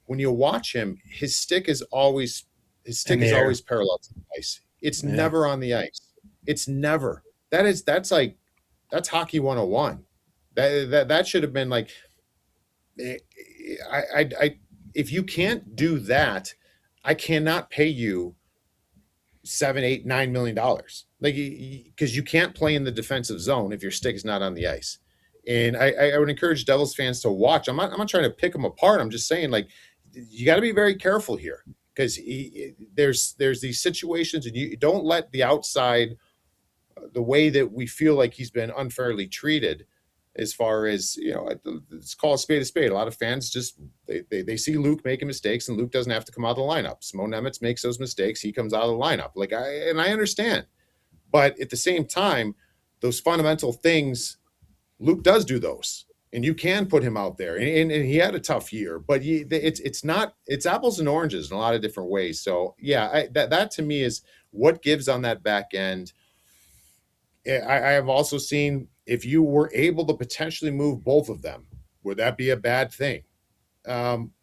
When you watch him, his stick is always parallel to the ice. It's never on the ice. It's never. That's hockey 101. That should have been like, if you can't do that, I cannot pay you $7, $8, $9 million, like, because you can't play in the defensive zone if your stick is not on the ice. And I would encourage Devils fans to watch. I'm not trying to pick them apart. I'm just saying, like, you got to be very careful here, because there's these situations, and you don't let the outside, the way that we feel like he's been unfairly treated, as far as, let's call a spade a spade. A lot of fans just, they see Luke making mistakes, and Luke doesn't have to come out of the lineup. Simone Nemec makes those mistakes, he comes out of the lineup. Like, I understand, but at the same time, those fundamental things, Luke does do those, and you can put him out there, and he had a tough year, but it's apples and oranges in a lot of different ways. So yeah, that to me is what gives on that back end. I have also seen, if you were able to potentially move both of them, would that be a bad thing?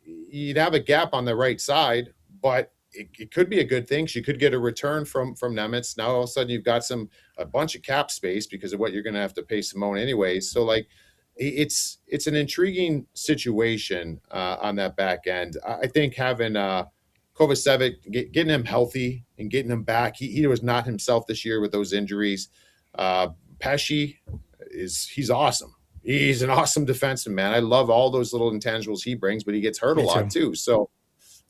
You'd have a gap on the right side, but it could be a good thing. She could get a return from Nemec. Now all of a sudden you've got a bunch of cap space because of what you're going to have to pay Simone anyways. So, like, it's an intriguing situation on that back end. I think having Kovacevic, getting him healthy and getting him back. He was not himself this year with those injuries. Pesci he's awesome. He's an awesome defenseman, man. I love all those little intangibles he brings, but he gets hurt a lot too. So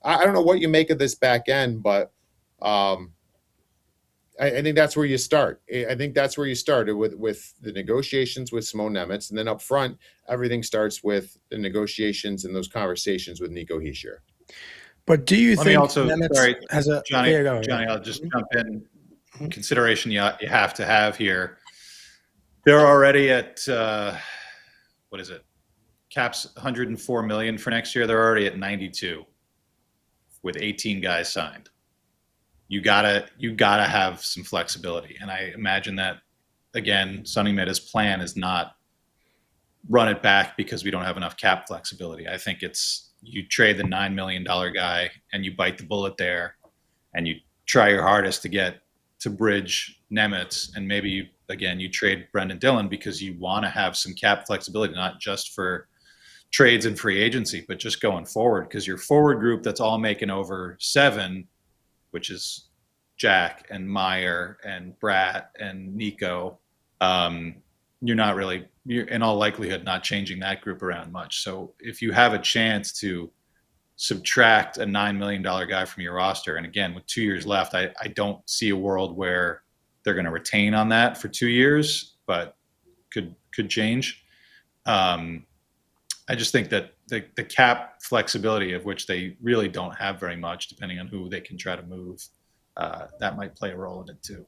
I don't know what you make of this back end, but I think that's where you start. I think that's where you started with the negotiations with Simone Nemec, and then up front, everything starts with the negotiations and those conversations with Nico Hischier. But do you think Nemec has a Johnny? I'll just jump in. Consideration you have to have here. They're already at what is it? Cap's 104 million for next year. They're already at 92 with 18 guys signed. You gotta have some flexibility, and I imagine that, again, Sunny Mehta's plan is not run it back because we don't have enough cap flexibility. I think it's, you trade the $9 million guy and you bite the bullet there, and you try your hardest to get to bridge Nemec, and maybe you trade Brendan Dillon because you want to have some cap flexibility, not just for trades and free agency, but just going forward, because your forward group that's all making over 7, which is Jack and Meyer and Bratt and Nico, you're in all likelihood not changing that group around much. So if you have a chance to subtract a $9 million guy from your roster, and again, with 2 years left, I don't see a world where they're going to retain on that for 2 years, but could change. I I just think that the cap flexibility, of which they really don't have very much, depending on who they can try to move, that might play a role in it too.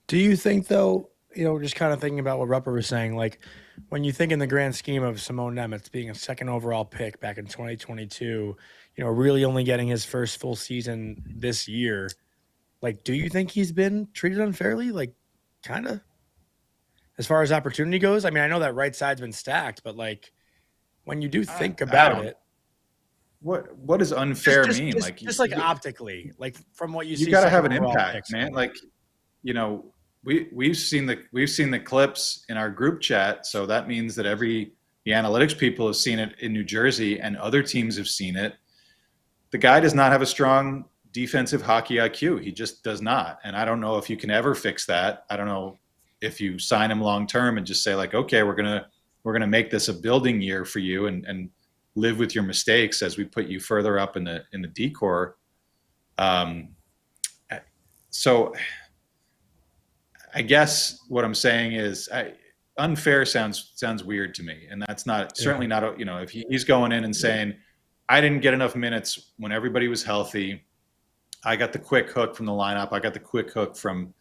Do you think, though, just kind of thinking about what Rupper was saying, like when you think in the grand scheme of Simone Nemec being a second overall pick back in 2022, really only getting his first full season this year, like, do you think he's been treated unfairly? Like, kind of, as far as opportunity goes? I mean, I know that right side's been stacked, but like, when you do think about it, what does unfair mean? Just like optically, like from what you see, you got to have an second overall impact, picks. man. Like, we've seen the clips in our group chat, so that means that the analytics people have seen it in New Jersey, and other teams have seen it. The guy does not have a strong defensive hockey IQ. He just does not, and I don't know if you can ever fix that. I don't know if you sign him long term and just say like, okay, we're gonna make this a building year for you, and live with your mistakes as we put you further up in the decor. So I guess what I'm saying is unfair sounds weird to me, and that's not certainly not. If he's going in and saying, I didn't get enough minutes when everybody was healthy. I got the quick hook from the lineup. I got the quick hook from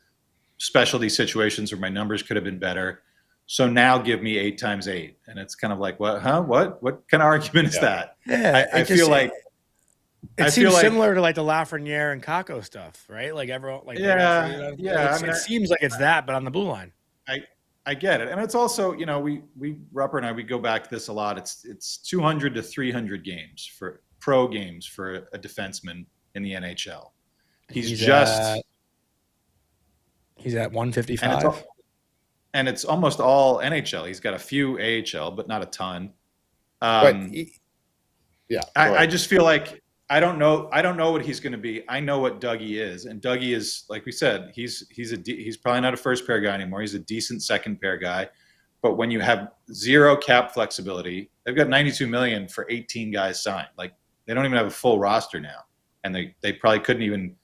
specialty situations where my numbers could have been better. So now give me 8 times 8. And it's kind of like, what, huh? What kind of argument is that? Yeah. I feel like it seems similar to like the Lafreniere and Kako stuff, right? Like everyone, like, it seems like it's that, but on the blue line. I get it. And it's also, Rupper and I, we go back to this a lot. It's 200 to 300 games for pro games for a defenseman in the NHL. He's at 155. And it's almost all NHL. He's got a few AHL, but not a ton. I just feel like I don't know what he's going to be. I know what Dougie is, and Dougie is, like we said, he's probably not a first pair guy anymore. He's a decent second pair guy. But when you have zero cap flexibility, they've got $92 million for 18 guys signed. Like, they don't even have a full roster now, and they probably couldn't even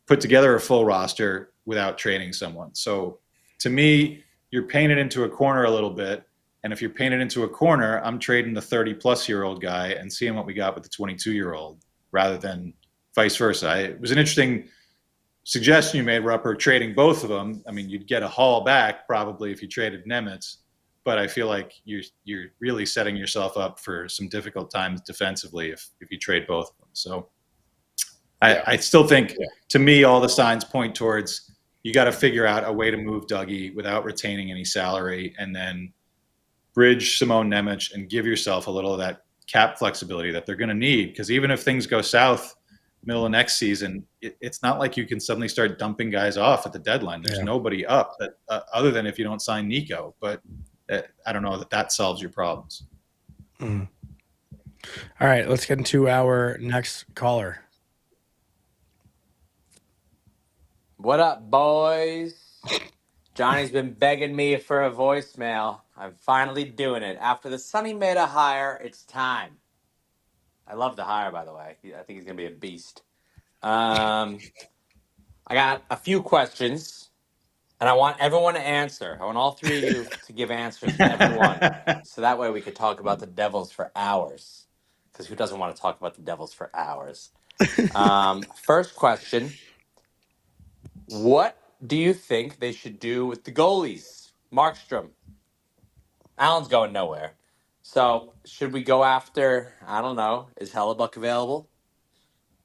put together a full roster without trading someone. So to me, you're painted into a corner a little bit. And if you're painted into a corner, I'm trading the 30-plus-year-old guy and seeing what we got with the 22-year-old rather than vice versa. It was an interesting suggestion you made, Rupper, trading both of them. I mean, you'd get a haul back probably if you traded Nemec, but I feel like you're really setting yourself up for some difficult times defensively if you trade both of them. So I still think, to me, all the signs point towards you got to figure out a way to move Dougie without retaining any salary, and then bridge Simone Nemec and give yourself a little of that cap flexibility that they're going to need. Because even if things go south middle of next season, it's not like you can suddenly start dumping guys off at the deadline. There's nobody up that other than if you don't sign Nico. But I don't know that solves your problems. Mm. All right, let's get into our next caller. What up, boys? Johnny's been begging me for a voicemail. I'm finally doing it. After the Sunny Mehta hire, it's time. I love the hire, by the way. I think he's going to be a beast. I got a few questions, and I want everyone to answer. I want all three of you to give answers to everyone. So that way we could talk about the Devils for hours. Because who doesn't want to talk about the Devils for hours? First question. What do you think they should do with the goalies? Markstrom. Allen's going nowhere. So should we go after, I don't know, is Hellebuck available?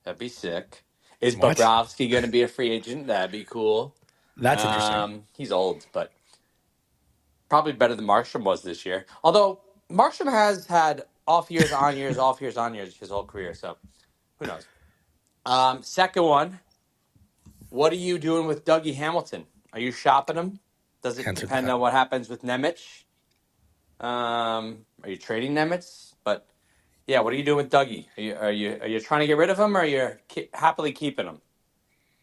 That'd be sick. Is What? Bobrovsky going to be a free agent? That'd be cool. That's interesting. He's old, but probably better than Markstrom was this year. Although Markstrom has had off years, on years, off years, on years his whole career. So who knows? Second one. What are you doing with Dougie Hamilton? Are you shopping him? Does it depend on what happens with Nemec? Are you trading Nemec? But yeah, what are you doing with Dougie? Are you trying to get rid of him, or are you happily keeping him?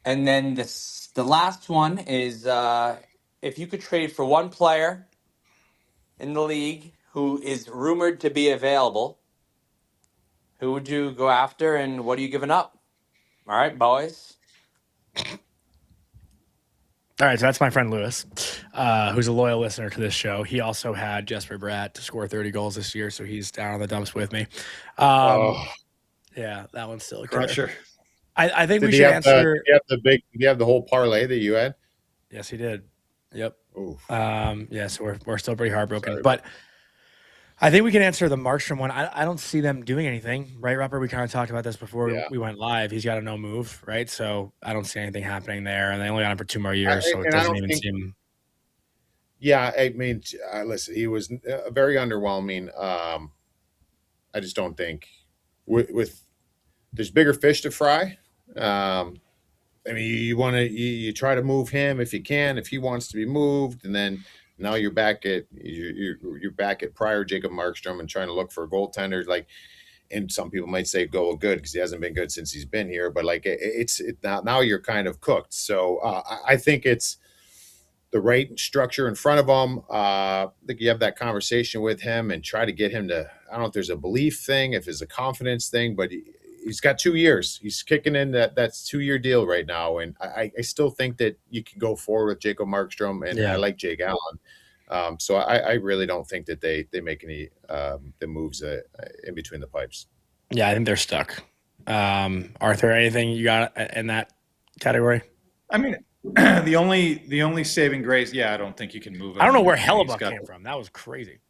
And then the last one is if you could trade for one player in the league who is rumored to be available, who would you go after, and what are you giving up? All right, boys. All right, so that's my friend Lewis, who's a loyal listener to this show. He also had Jesper Bratt to score 30 goals this year, so he's down on the dumps with me. Yeah, that one's still a killer. Crusher. I think Did we he should have answer. Did he have the whole parlay that you had? Yes, he did. Yep. Oof. Yeah, so we're still pretty heartbroken. Sorry. But I think we can answer the Markstrom one. I don't see them doing anything, right, Rupper? We kind of talked about this before Yeah. we went live. He's got a no move, right? So I don't see anything happening there. And they only got him for 2 more years, so it and I doesn't don't even think- seem. Yeah, I mean, listen, he was very underwhelming. I just don't think with there's bigger fish to fry. I mean, you try to move him if you can, if he wants to be moved, and then now you're back at prior Jacob Markstrom and trying to look for a goaltender. Like, and some people might say go good because he hasn't been good since he's been here, but like now you're kind of cooked. So I think it's the right structure in front of him. I think you have that conversation with him and try to get him to. I don't know if there's a belief thing, if it's a confidence thing, but he's got 2 years. He's kicking in that's 2-year deal right now, and I still think that you can go forward with Jacob Markstrom, and I like Jake Allen. So I really don't think that they make any the moves in between the pipes. Yeah, I think they're stuck. Arthur, anything you got in that category? I mean, the only saving grace, I don't think you can move him. I don't know where He's Hellebuck got- came from. That was crazy.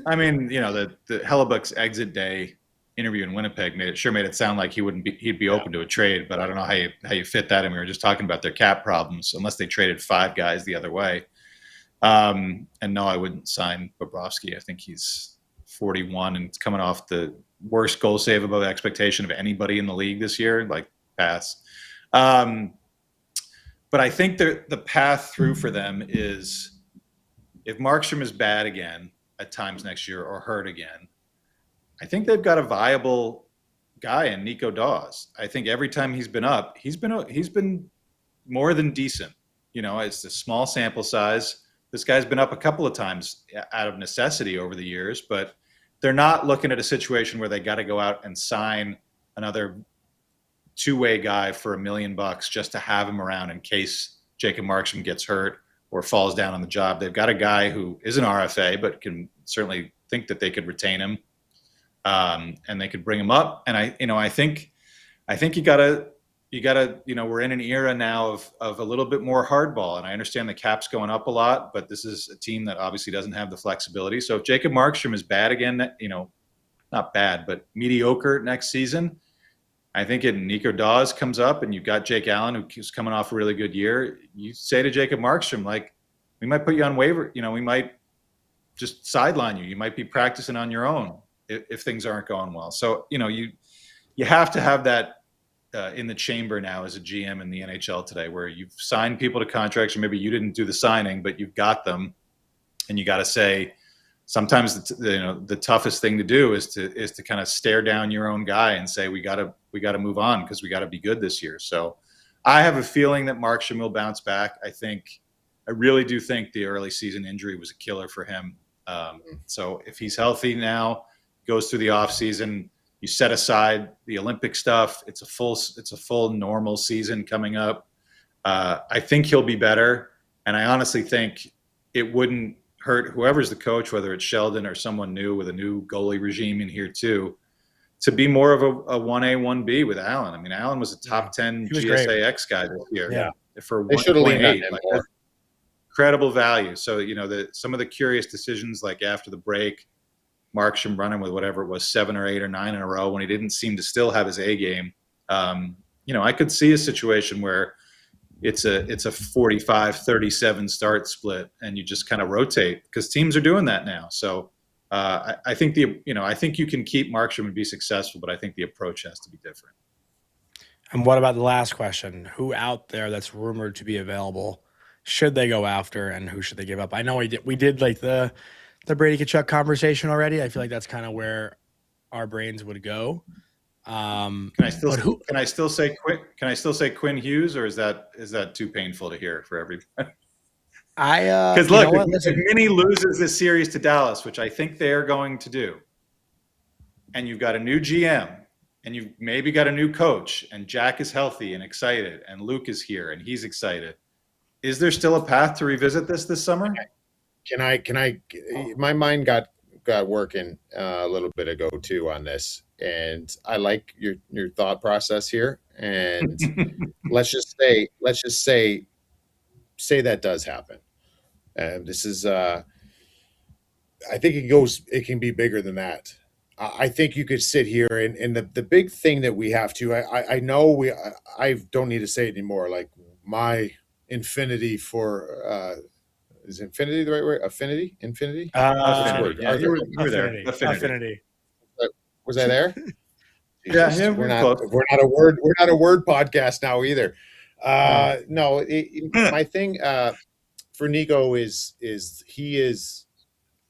I mean, the Hellebuck's exit day interview in Winnipeg made it sound like he'd be open to a trade, but I don't know how you fit that in. We were just talking about their cap problems, unless they traded 5 guys the other way. And no, I wouldn't sign Bobrovsky. I think he's 41 and it's coming off the worst goal save above expectation of anybody in the league this year. Like, pass. But I think the path through for them is if Markstrom is bad again at times next year or hurt again, I think they've got a viable guy in Nico Dawes. I think every time he's been up, he's been more than decent. It's a small sample size. This guy's been up a couple of times out of necessity over the years, but they're not looking at a situation where they got to go out and sign another 2-way guy for $1 million just to have him around in case Jacob Markstrom gets hurt or falls down on the job. They've got a guy who is an RFA, but can certainly think that they could retain him. And they could bring him up. And I think you gotta, we're in an era now of a little bit more hardball. And I understand the cap's going up a lot, but this is a team that obviously doesn't have the flexibility. So if Jacob Markstrom is bad again, not bad, but mediocre next season, I think Nico Dawes comes up and you've got Jake Allen, who's coming off a really good year. You say to Jacob Markstrom, like, we might put you on waiver. We might just sideline you. You might be practicing on your own if things aren't going well. So, you have to have that in the chamber now as a GM in the NHL today, where you've signed people to contracts, or maybe you didn't do the signing, but you've got them, and you got to say, sometimes the toughest thing to do is to kind of stare down your own guy and say, we got to move on because we got to be good this year. So I have a feeling that Markstrom will bounce back. I really do think the early season injury was a killer for him. So if he's healthy now, goes through the off season, you set aside the Olympic stuff. It's a full normal season coming up. I think he'll be better. And I honestly think it wouldn't hurt whoever's the coach, whether it's Sheldon or someone new with a new goalie regime in here too, to be more of a 1A, 1B with Allen. I mean, Allen was a top 10 GSAX guy this year. Yeah. For They should have leaned on 1.8. him more. Incredible value. So, some of the curious decisions, like after the break, Markstrom running with whatever it was, 7 or 8 or 9 in a row when he didn't seem to still have his A game. I could see a situation where it's a 45-37 start split and you just kind of rotate, because teams are doing that now. So I think I think you can keep Markstrom and be successful, but I think the approach has to be different. And what about the last question? Who out there that's rumored to be available should they go after, and who should they give up? I know we did like the Brady Tkachuk conversation already. I feel like that's kind of where our brains would go. Can I still say Quinn Hughes, or is that too painful to hear for everybody? Because look, if Minnie loses this series to Dallas, which I think they are going to do, and you've got a new GM, and you've maybe got a new coach, and Jack is healthy and excited, and Luke is here and he's excited, Is there still a path to revisit this summer? Can I my mind got working a little bit ago too on this, and I like your thought process here. And let's just say that does happen. And this is I think it can be bigger than that. I think you could sit here and the big thing that we have to, I know I don't need to say it anymore. Like my infinity for, is infinity the right word? Infinity? What's the word? Yeah, Arthur, you were there. Affinity. was I there? Yeah, Jesus, yeah, we're we're not, close. we're not a word podcast now either. No, my thing, for Nico is he is,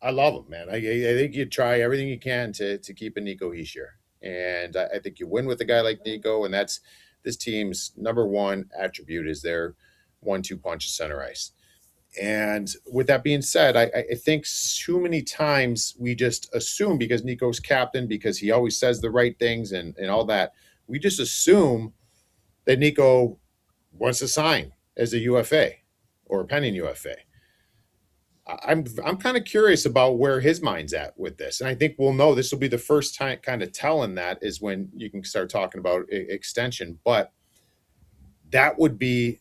I love him, man. I think you try everything you can to keep a Nico Hischier. And I think you win with a guy like Nico, and that's this team's number one attribute is their 1-2 punch at center ice. And with that being said, I think too many times we just assume because Nico's captain, because he always says the right things and all that, we just assume that Nico wants to sign as a UFA or a pending UFA. I'm kind of curious about where his mind's at with this, and I think we'll know this will be the first time kind of telling that is when you can start talking about extension. But that would be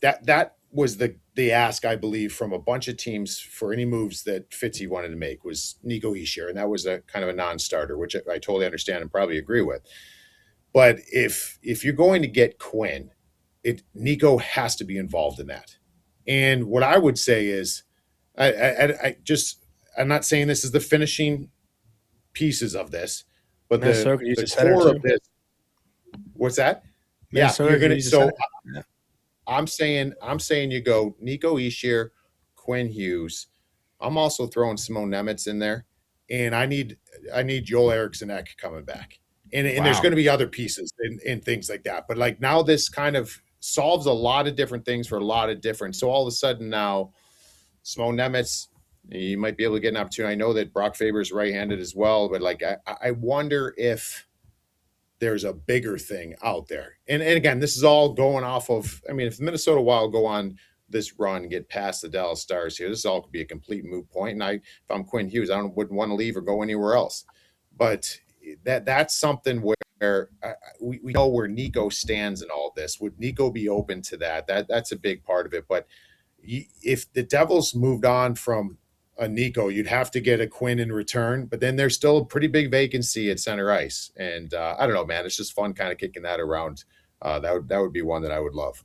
that was the ask, I believe, from a bunch of teams for any moves that Fitzy wanted to make was Nico Hischier, and that was a kind of a non-starter, which I totally understand and probably agree with. But if you're going to get Quinn, Nico has to be involved in that. And what I would say is, I'm not saying this is the finishing pieces of this, but the core of this. What's that? Minnesota, you're gonna. So yeah. I'm saying you go Nico Hischier, Quinn Hughes. I'm also throwing Simone Nemec in there, and I need Joel Eriksson Ek coming back, and there's going to be other pieces and things like that. But like now, this kind of solves a lot of different things for a lot of different. So all of a sudden now. Simone Nemec, you might be able to get an opportunity. I know that Brock Faber's right-handed as well, but like I wonder if there's a bigger thing out there. And again, this is all going off of. I mean, if the Minnesota Wild go on this run, get past the Dallas Stars here, this all could be a complete moot point. And if I'm Quinn Hughes, wouldn't want to leave or go anywhere else. But that's something where we know where Nico stands in all this. Would Nico be open to that? That's a big part of it, but. If the Devils moved on from a Nico, you'd have to get a Quinn in return, but then there's still a pretty big vacancy at center ice. And I don't know, man, it's just fun kind of kicking that around. That would be one that I would love.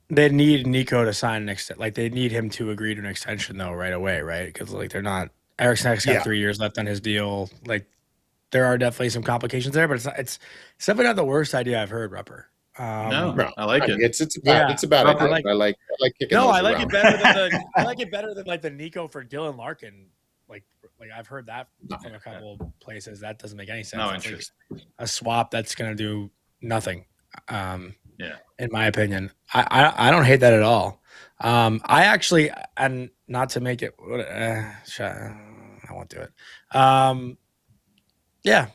They need Nico to sign an extension. Like they need him to agree to an extension though right away, right? Because like they're not. Eriksson's got 3 years left on his deal. Like there are definitely some complications there, but it's definitely not the worst idea I've heard, Rupper. No, I like it. It's about it. I like kicking. No, those I like around. it better than I like it better than like the Nico for Dylan Larkin. Like I've heard that from a couple places. That doesn't make any sense. No it's interest. Like a swap that's going to do nothing. Yeah, in my opinion, I don't hate that at all. I actually, and not to make it, I won't do it. Yeah,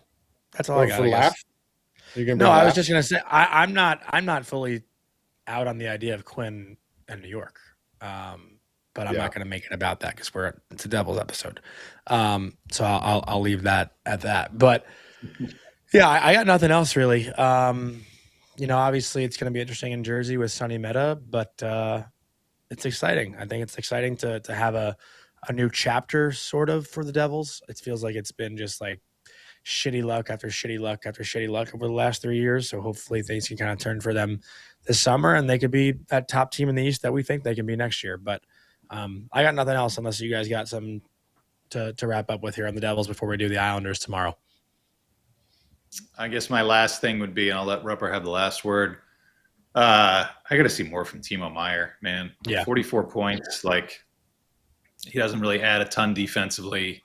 that's all I got. For laugh. No, I was just gonna say I'm not fully out on the idea of Quinn and New York, but I'm not gonna make it about that because it's a Devils episode. So I'll leave that at that. But yeah, I got nothing else really. Obviously it's gonna be interesting in Jersey with Sunny Mehta, but it's exciting. I think it's exciting to have a new chapter sort of for the Devils. It feels like it's been just like shitty luck after shitty luck after shitty luck over the last 3 years. So hopefully things can kind of turn for them this summer and they could be that top team in the East that we think they can be next year. But I got nothing else unless you guys got some to wrap up with here on the Devils before we do the Islanders tomorrow. I guess my last thing would be, and I'll let Rupper have the last word. I got to see more from Timo Meier, man. Yeah. 44 points. Like he doesn't really add a ton defensively.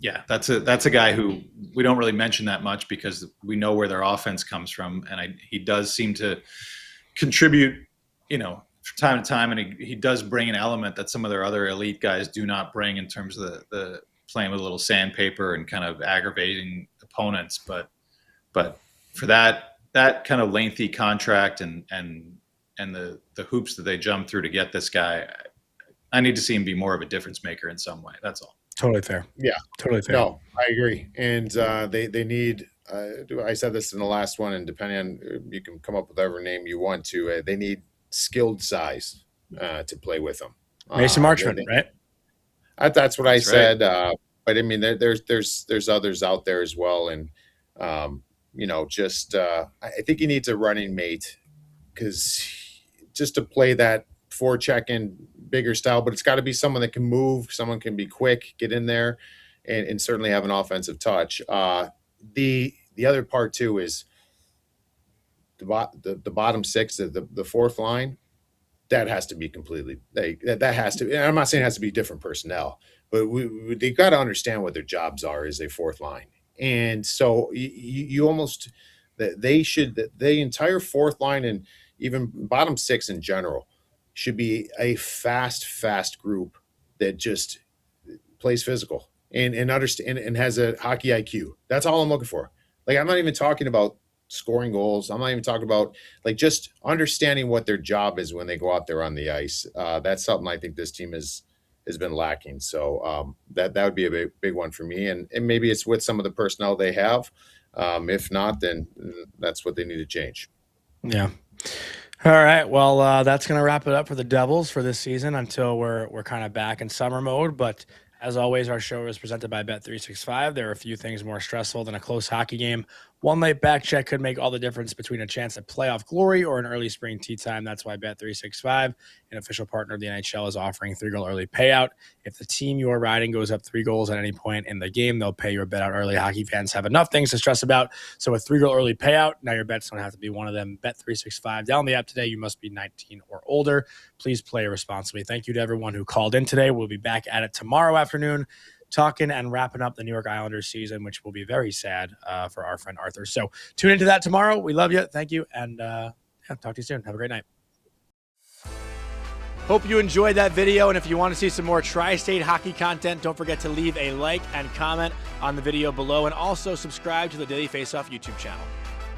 Yeah, that's a guy who we don't really mention that much because we know where their offense comes from, and he does seem to contribute, from time to time, and he does bring an element that some of their other elite guys do not bring in terms of the playing with a little sandpaper and kind of aggravating opponents. But for that kind of lengthy contract and and the hoops that they jump through to get this guy, I need to see him be more of a difference maker in some way. That's all. Totally fair. Yeah. Totally fair. No, I agree. And they need, I said this in the last one, and depending on, you can come up with whatever name you want to, they need skilled size to play with them. Mason Marchment, right? That's what I That's said. But I mean, there's others out there as well. And, I think he needs a running mate, because just to play that forecheck and bigger style, but it's got to be someone that can move, someone can be quick, get in there, and certainly have an offensive touch. The other part too is the bottom six, the fourth line, that has to be completely, that has to, and I'm not saying it has to be different personnel, but they got to understand what their jobs are as a fourth line. And so you almost, the entire fourth line and even bottom six in general should be a fast group that just plays physical and understand and has a hockey IQ. That's all I'm looking for. Like, I'm not even talking about scoring goals. I'm not even talking about, like, just understanding what their job is when they go out there on the ice. That's something I think this team has been lacking. So that would be a big one for me. And maybe it's with some of the personnel they have. If not, then that's what they need to change. Yeah. All right. Well, that's going to wrap it up for the Devils for this season until we're kind of back in summer mode. But as always, our show is presented by Bet365. There are a few things more stressful than a close hockey game. One late back check could make all the difference between a chance at playoff glory or an early spring tee time. That's why Bet365, an official partner of the NHL, is offering 3-goal early payout. If the team you are riding goes up 3 goals at any point in the game, they'll pay your bet out early. Hockey fans have enough things to stress about. So with 3-goal early payout, now your bets don't have to be one of them. Bet365. Download the app today. You must be 19 or older. Please play responsibly. Thank you to everyone who called in today. We'll be back at it tomorrow afternoon, talking and wrapping up the New York Islanders season, which will be very sad for our friend Arthur. So tune into that tomorrow. We love you. Thank you. And talk to you soon. Have a great night. Hope you enjoyed that video. And if you want to see some more Tri-State hockey content, don't forget to leave a like and comment on the video below. And also subscribe to the Daily Faceoff YouTube channel.